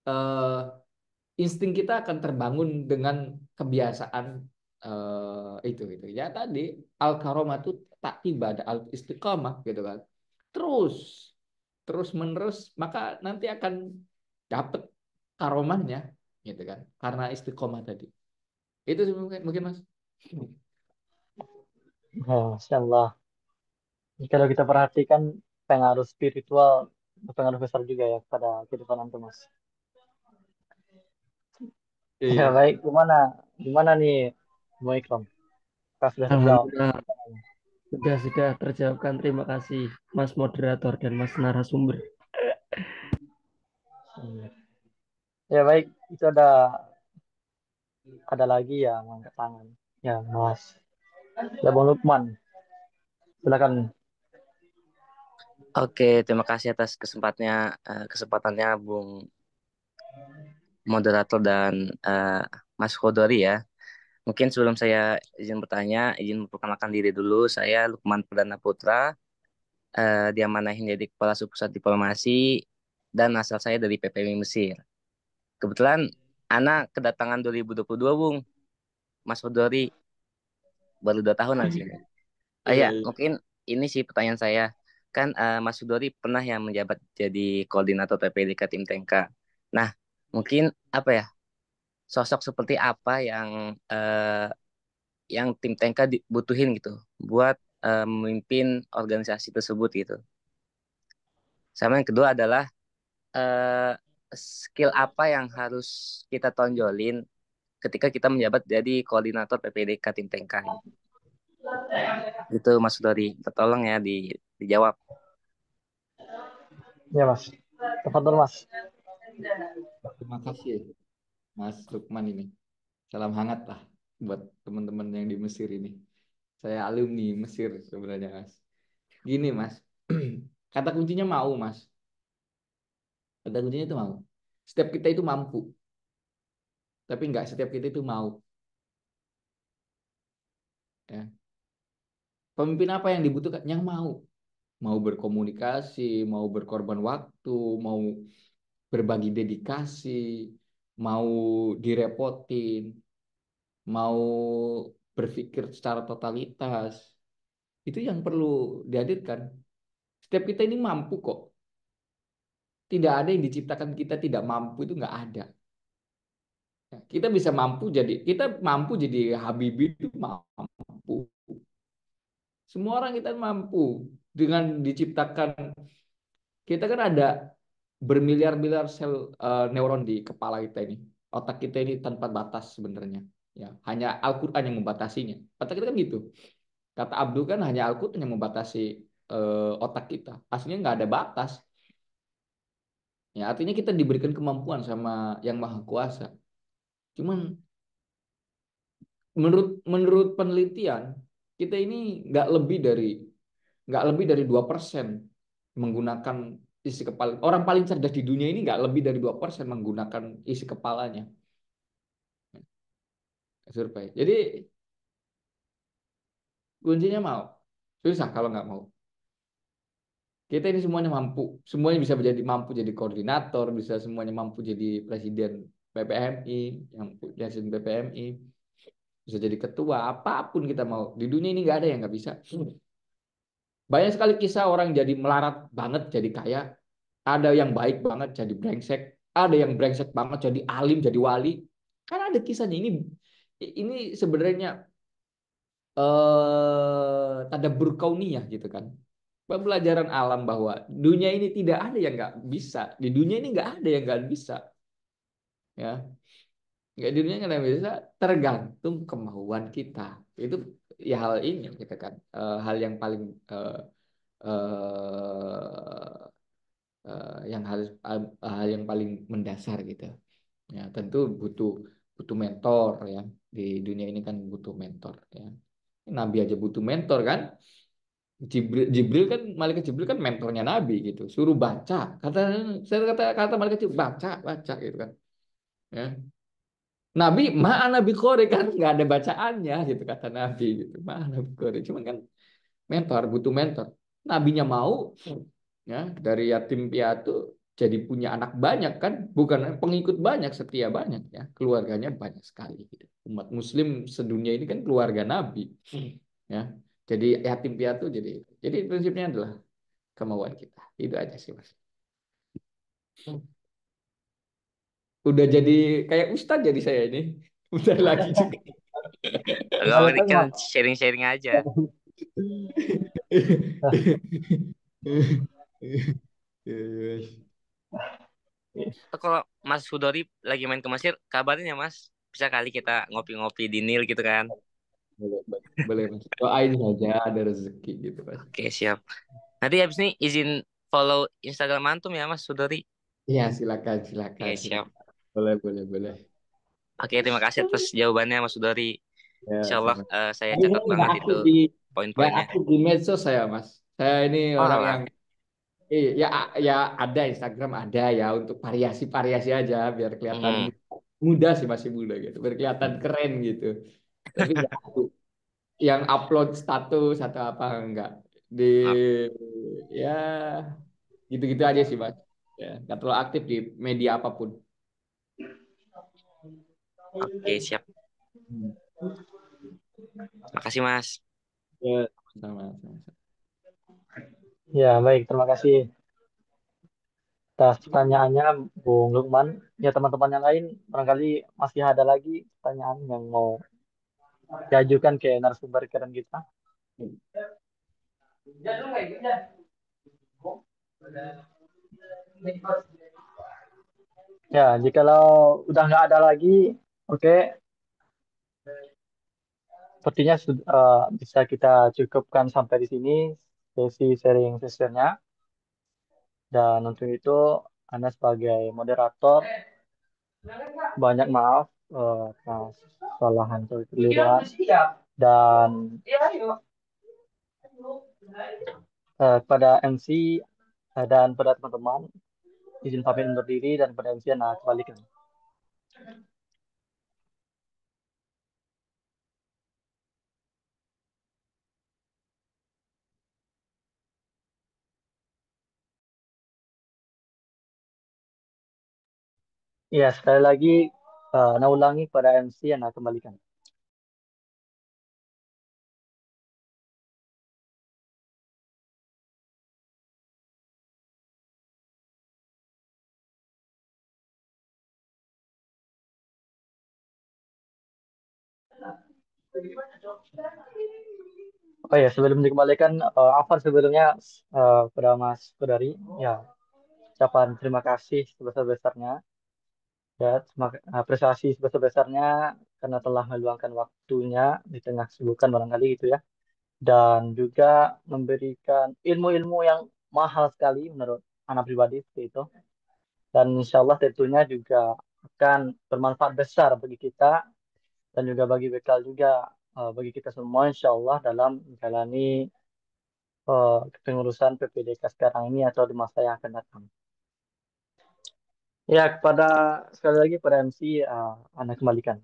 Speaker 7: Eh, insting kita akan terbangun dengan kebiasaan itu. Ya tadi al karomatu tak tiba, ada al istiqomah gitu kan. Terus terus menerus maka nanti akan dapat karomahnya gitu kan. Karena istiqomah tadi. Itu sih mungkin Mas.
Speaker 6: Masya Allah. Kalau kita perhatikan pengaruh spiritual berpengaruh besar juga ya pada kehidupan antum, Mas. Ya
Speaker 7: Iya.
Speaker 6: baik, gimana? Gimana nih, Mau Ikram? Apakah sudah terjawab?
Speaker 8: Alhamdulillah sudah terjawabkan. Terima kasih Mas moderator dan Mas narasumber.
Speaker 6: Iya. Ya baik, itu ada lagi yang angkat tangan. Ya Mas, ya Bang Lukman, silakan.
Speaker 9: Oke, terima kasih atas kesempatannya Bung moderator dan Mas Khodori ya. Mungkin sebelum saya izin bertanya, izin memperkenalkan diri dulu. Saya Lukman Perdana Putra, diamanahin jadi Kepala Subpusat Diplomasi dan asal saya dari PPMI Mesir. Kebetulan anak kedatangan 2022, Bung. Mas Khodori baru 2 tahun di sini.
Speaker 7: Iya,
Speaker 9: Ya,
Speaker 7: iya.
Speaker 9: mungkin ini sih pertanyaan saya. Kan Mas Sudori pernah yang menjabat jadi koordinator PPDK Tim Tengka. Nah, mungkin apa ya, sosok seperti apa yang Tim Tengka dibutuhin gitu buat memimpin organisasi tersebut gitu. Sama yang kedua adalah eh, skill apa yang harus kita tonjolin ketika kita menjabat jadi koordinator PPDK Tim Tengka. Gitu Mas Sudori. Tolong ya dijawab.
Speaker 6: Ya Mas, tafadhol Mas.
Speaker 7: Terima kasih Mas Lukman ini. Salam hangat lah buat teman-teman yang di Mesir ini. Saya alumni Mesir sebenarnya, Mas. Gini, Mas. Kata kuncinya mau, Mas. Kata kuncinya itu mau. Setiap kita itu mampu, tapi nggak setiap kita itu mau. Ya. Pemimpin apa yang dibutuhkan? Yang mau. Mau berkomunikasi, mau berkorban waktu, mau berbagi dedikasi, mau direpotin, mau berpikir secara totalitas. Itu yang perlu dihadirkan. Setiap kita ini mampu kok. Tidak ada yang diciptakan kita tidak mampu, itu nggak ada. Kita bisa mampu jadi, kita mampu jadi Habibie itu mampu. Semua orang kita mampu dengan diciptakan. Kita kan ada bermiliar-miliar sel neuron di kepala kita ini. Otak kita ini tanpa batas sebenarnya. Ya, hanya Al-Quran yang membatasinya. Otak kita kan gitu. Kata Abdul kan hanya Al-Quran yang membatasi otak kita. Aslinya nggak ada batas. Ya, artinya kita diberikan kemampuan sama Yang Maha Kuasa. Cuman menurut menurut penelitian kita ini nggak lebih dari 2% menggunakan isi kepala. Orang paling cerdas di dunia ini nggak lebih dari 2% menggunakan isi kepalanya. Survei. Jadi kuncinya mau. Susah kalau nggak mau. Kita ini semuanya mampu. Semuanya bisa mampu jadi koordinator, bisa semuanya mampu jadi presiden PPMI, yang presiden PPMI, bisa jadi ketua, apapun kita mau. Di dunia ini nggak ada yang nggak bisa. Banyak sekali kisah orang jadi melarat banget jadi kaya, ada yang baik banget jadi brengsek, ada yang brengsek banget jadi alim, jadi wali. Kan ada kisahnya. Ini sebenarnya tanda berkauniyah gitu kan. Pembelajaran alam bahwa dunia ini tidak ada yang nggak bisa. Di dunia ini nggak ada yang nggak bisa. Ya, nggak di dunia nggak ada yang bisa. Tergantung kemauan kita. Itu ya hal ini kita kan. Hal yang paling eh, yang hal yang paling mendasar gitu. Ya, tentu butuh butuh mentor ya. Di dunia ini kan butuh mentor ya. Nabi aja butuh mentor kan. Jibril kan malaikat Jibril kan mentornya Nabi gitu. Suruh baca. Kata malaikat Jibril baca baca gitu kan. Ya. Nabi Nabi Qori kan nggak ada bacaannya gitu kata Nabi gitu. Nabi Qori cuman kan mentor butuh mentor. Nabinya mau ya dari yatim piatu jadi punya anak banyak kan, bukan pengikut banyak, setia banyak ya, keluarganya banyak sekali gitu. Umat Muslim sedunia ini kan keluarga Nabi ya, jadi yatim piatu jadi prinsipnya adalah kemauan kita, itu aja sih Mas. Udah jadi kayak ustadz jadi saya ini udah lagi juga.
Speaker 9: Kalau ini kan sharing-sharing aja. Kalau Mas Hudori lagi main ke Mesir, kabarin ya Mas. Bisa kali kita ngopi-ngopi di Nil gitu kan.
Speaker 7: Boleh, boleh Mas. Doain saja ada rezeki gitu Mas.
Speaker 9: Oke, siap. Nanti habis ini izin follow Instagram Antum ya Mas Hudori.
Speaker 7: Iya, silakan, silakan,
Speaker 9: Oke, siap.
Speaker 7: silakan. Boleh, boleh, boleh.
Speaker 9: Oke, terima kasih atas jawabannya Mas Hudori.
Speaker 7: Ya,
Speaker 9: Insya Allah
Speaker 7: sama.
Speaker 9: saya
Speaker 7: Ini
Speaker 9: catat banget itu
Speaker 7: nggak
Speaker 9: poin-poinnya.
Speaker 7: aktif di medsos saya, Mas. Saya ini
Speaker 9: Oh
Speaker 7: orang yang
Speaker 9: alah.
Speaker 7: ya ya ada Instagram ada ya untuk variasi-variasi aja biar kelihatan
Speaker 9: Mm-mm.
Speaker 7: muda sih masih muda gitu, biar kelihatan keren gitu. Tapi nggak aktif. Yang upload status atau apa enggak di
Speaker 9: Oke,
Speaker 7: ya gitu-gitu aja sih, Mas. Ya, nggak terlalu aktif di media apapun.
Speaker 9: oke, siap.
Speaker 7: Hmm.
Speaker 9: Makasih Mas.
Speaker 7: Ya, sama-sama.
Speaker 6: Ya, baik. Terima kasih atas pertanyaannya, Bung Lukman. Ya, teman-teman yang lain barangkali masih ada lagi pertanyaan yang mau diajukan ke narasumber keren kita. Ya, jikalau udah nggak ada lagi, oke, sepertinya bisa kita cukupkan sampai di sini sesi sharing sessionnya. Dan untuk itu, Anda sebagai moderator, banyak maaf atas kesalahan atau kekeliruan dan kepada MC dan pada teman-teman izin pamit undur diri dan pada MC nah kembalikan. Ya, sekali lagi nah ulangi pada MC yang nah kembalikan. Oh ya, sebelum dikembalikan, Afan sebelumnya pada Mas Kodari, ya, ucapan terima kasih sebesar-besarnya, ya, apresiasi sebesar-besarnya karena telah meluangkan waktunya di tengah kesibukan barangkali gitu ya, dan juga memberikan ilmu-ilmu yang mahal sekali menurut anak pribadi seperti itu, dan insya Allah tentunya juga akan bermanfaat besar bagi kita dan juga bagi bekal juga bagi kita semua insya Allah dalam menjalani kepengurusan PPDK sekarang ini atau di masa yang akan datang. Ya, kepada sekali lagi pada MC, Anda kembalikan.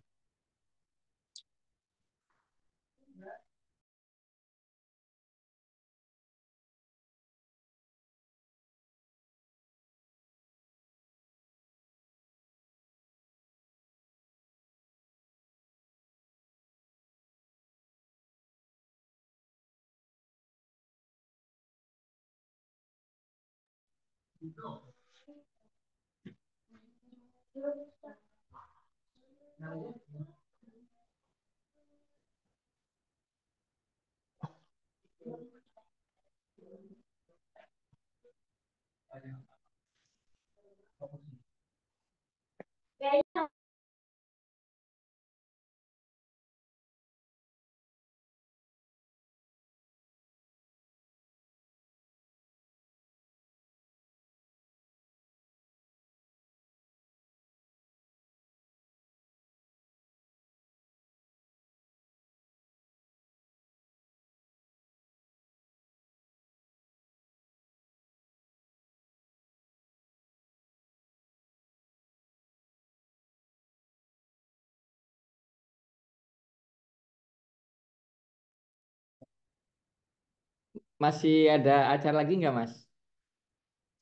Speaker 7: Masih ada acara lagi nggak, Mas?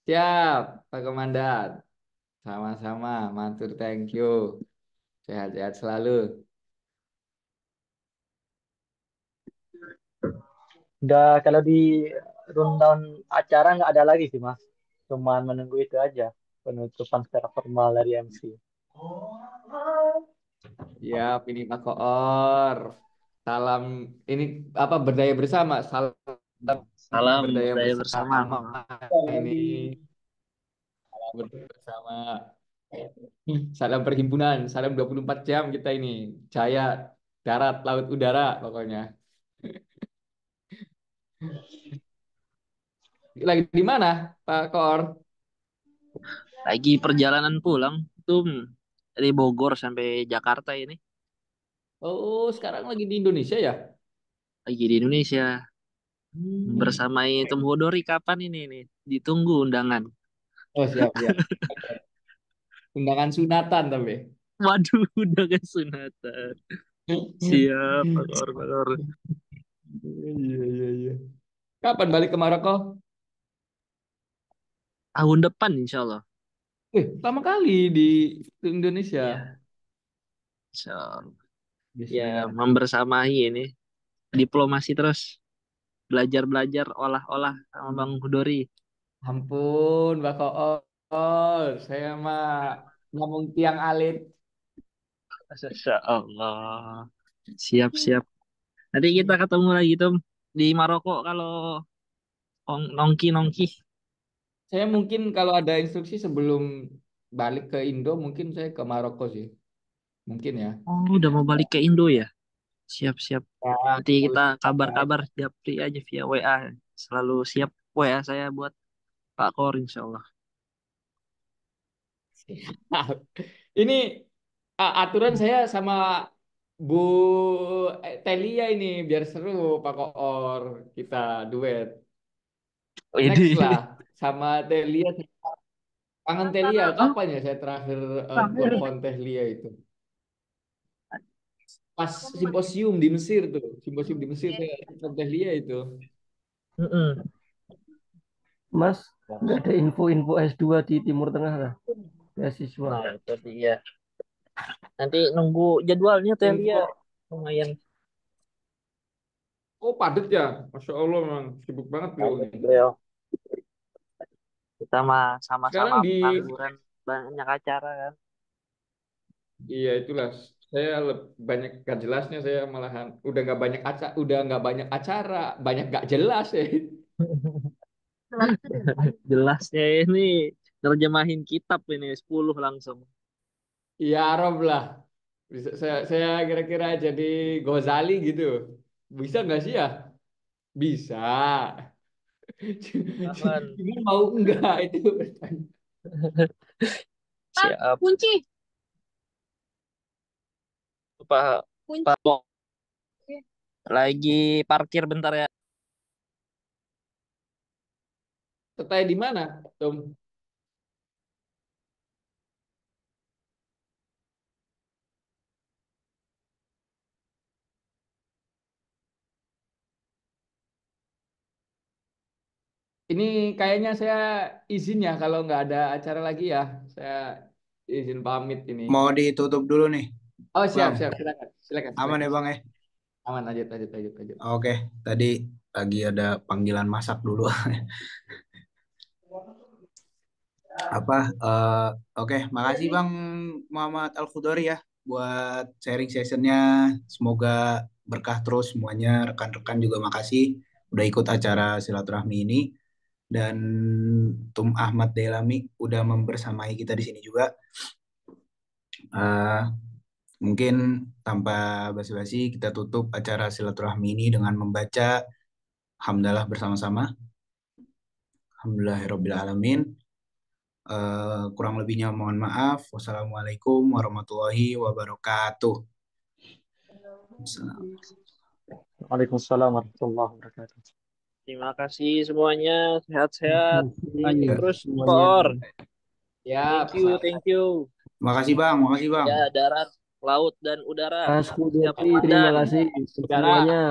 Speaker 7: Siap, Pak Komandan. Sama-sama, matur thank you. Sehat-sehat selalu.
Speaker 6: Udah kalau di rundown acara nggak ada lagi sih Mas, cuman menunggu itu aja penutupan secara formal dari MC.
Speaker 7: Siap, ini Pak Koor. Salam ini apa berdaya bersama. Salam
Speaker 4: Salam
Speaker 7: berdaya
Speaker 4: budaya bersama.
Speaker 7: bersama ini. Berdaya bersama. Salam perhimpunan, salam 24 jam kita ini. Jaya, darat, laut, udara pokoknya. Lagi di mana, Pak Koor?
Speaker 4: Lagi perjalanan pulang tuh dari Bogor sampai Jakarta ini.
Speaker 7: Oh, sekarang lagi di Indonesia ya?
Speaker 4: Lagi di Indonesia.
Speaker 7: Hmm.
Speaker 4: Bersamai Tom Hodori kapan ini nih? Ditunggu undangan.
Speaker 7: Oh, siap, siap. Undangan sunatan tapi.
Speaker 4: Waduh, undangan sunatan. Siap, Pak Kor, Pak Kor.
Speaker 7: Iya, iya, iya. Kapan balik ke Maroko?
Speaker 4: Tahun depan insya Allah.
Speaker 7: Pertama kali di Indonesia.
Speaker 4: Iya, insya Allah. Ya,
Speaker 7: Bismillah.
Speaker 4: membersamai ini. Diplomasi terus. Belajar-belajar olah-olah sama Bang Hudori.
Speaker 7: Ampun, Mbak Koor. Saya mah ngomong tiang alit.
Speaker 4: Insya Allah. Siap-siap. Nanti kita ketemu lagi, Tom. Di Maroko kalau nongki-nongki.
Speaker 7: Saya mungkin kalau ada instruksi sebelum balik ke Indo, mungkin saya ke Maroko sih. Mungkin ya.
Speaker 4: Oh, udah mau balik ke Indo ya? Siap-siap.
Speaker 7: Ya,
Speaker 4: Nanti kita
Speaker 7: terus
Speaker 4: kabar-kabar japri aja via WA. Selalu siap WA saya buat Pak Kor insya Allah.
Speaker 7: Ini Aturan saya sama Bu Telia ini biar seru Pak Koor kita duet. Next
Speaker 4: Ini
Speaker 7: lah sama Telia. Kangen Telia kapan ya saya terakhir telepon Telia itu? Pas simposium di Mesir tuh. Simposium di Mesir saya telepon Telia itu.
Speaker 4: Mm-mm.
Speaker 8: Mas, nggak ada info-info S2 di Timur Tengah lah, beasiswa.
Speaker 4: Nah, itu dia. Nanti nunggu jadwalnya Telia.
Speaker 7: Info.
Speaker 4: Lumayan.
Speaker 7: Oh padet ya. Masya Allah memang sibuk banget beliau
Speaker 4: Padat
Speaker 7: nih.
Speaker 4: beliau. Kita mah sama-sama
Speaker 7: Sekarang di
Speaker 4: pengangguran. Banyak acara kan.
Speaker 7: iya itulah saya banyak gak jelasnya saya malahan udah nggak banyak acara banyak gak jelas ya.
Speaker 4: Jelasnya ini terjemahin kitab ini 10 langsung.
Speaker 7: Iya Arab lah bisa saya kira-kira jadi Ghazali gitu bisa nggak sih ya bisa.
Speaker 4: Aman.
Speaker 7: Cuma mau enggak itu pertanyaan.
Speaker 4: Siap. Kunci. Pak, Pak Bo, lagi parkir bentar ya.
Speaker 7: Teteh di mana Tom? Ini kayaknya saya izin ya kalau nggak ada acara lagi ya saya izin pamit ini.
Speaker 1: Mau ditutup dulu nih,
Speaker 7: Oh siap
Speaker 1: Bang.
Speaker 7: siap silakan silakan
Speaker 1: Aman ya,
Speaker 7: silakan.
Speaker 1: Bang ya?
Speaker 7: Aman lanjut lanjut lanjut lanjut.
Speaker 1: Oke, tadi lagi ada panggilan masak dulu. Apa? Oke, makasih Bang Muhammad Al-Khudori ya buat sharing sessionnya. Semoga berkah terus semuanya. Rekan-rekan juga makasih udah ikut acara silaturahmi ini. Dan Tum Ahmad Delami udah membersamai kita di sini juga. Eh, Mungkin tanpa basa-basi kita tutup acara silaturahmi ini dengan membaca hamdalah bersama-sama. Alhamdulillahirabbil alamin. Kurang lebihnya mohon maaf. Wassalamualaikum warahmatullahi wabarakatuh.
Speaker 6: Waalaikumsalam warahmatullahi wabarakatuh.
Speaker 4: Terima kasih semuanya. Sehat-sehat. Lanjut
Speaker 8: Makasih
Speaker 4: terus,
Speaker 8: semuanya.
Speaker 4: Por.
Speaker 7: Ya
Speaker 4: Thank you,
Speaker 7: pesawat.
Speaker 4: thank you.
Speaker 1: Makasih Bang, makasih Bang.
Speaker 4: Ya, darat, laut, dan udara.
Speaker 8: Mas
Speaker 4: Siap
Speaker 8: Kudeti, terima
Speaker 4: komandan.
Speaker 8: kasih
Speaker 7: Udara.
Speaker 8: semuanya.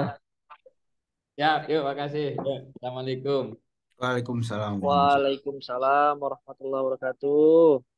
Speaker 7: Ya, yuk makasih. Yuk, Assalamualaikum.
Speaker 1: Waalaikumsalam.
Speaker 4: Waalaikumsalam warahmatullahi wabarakatuh.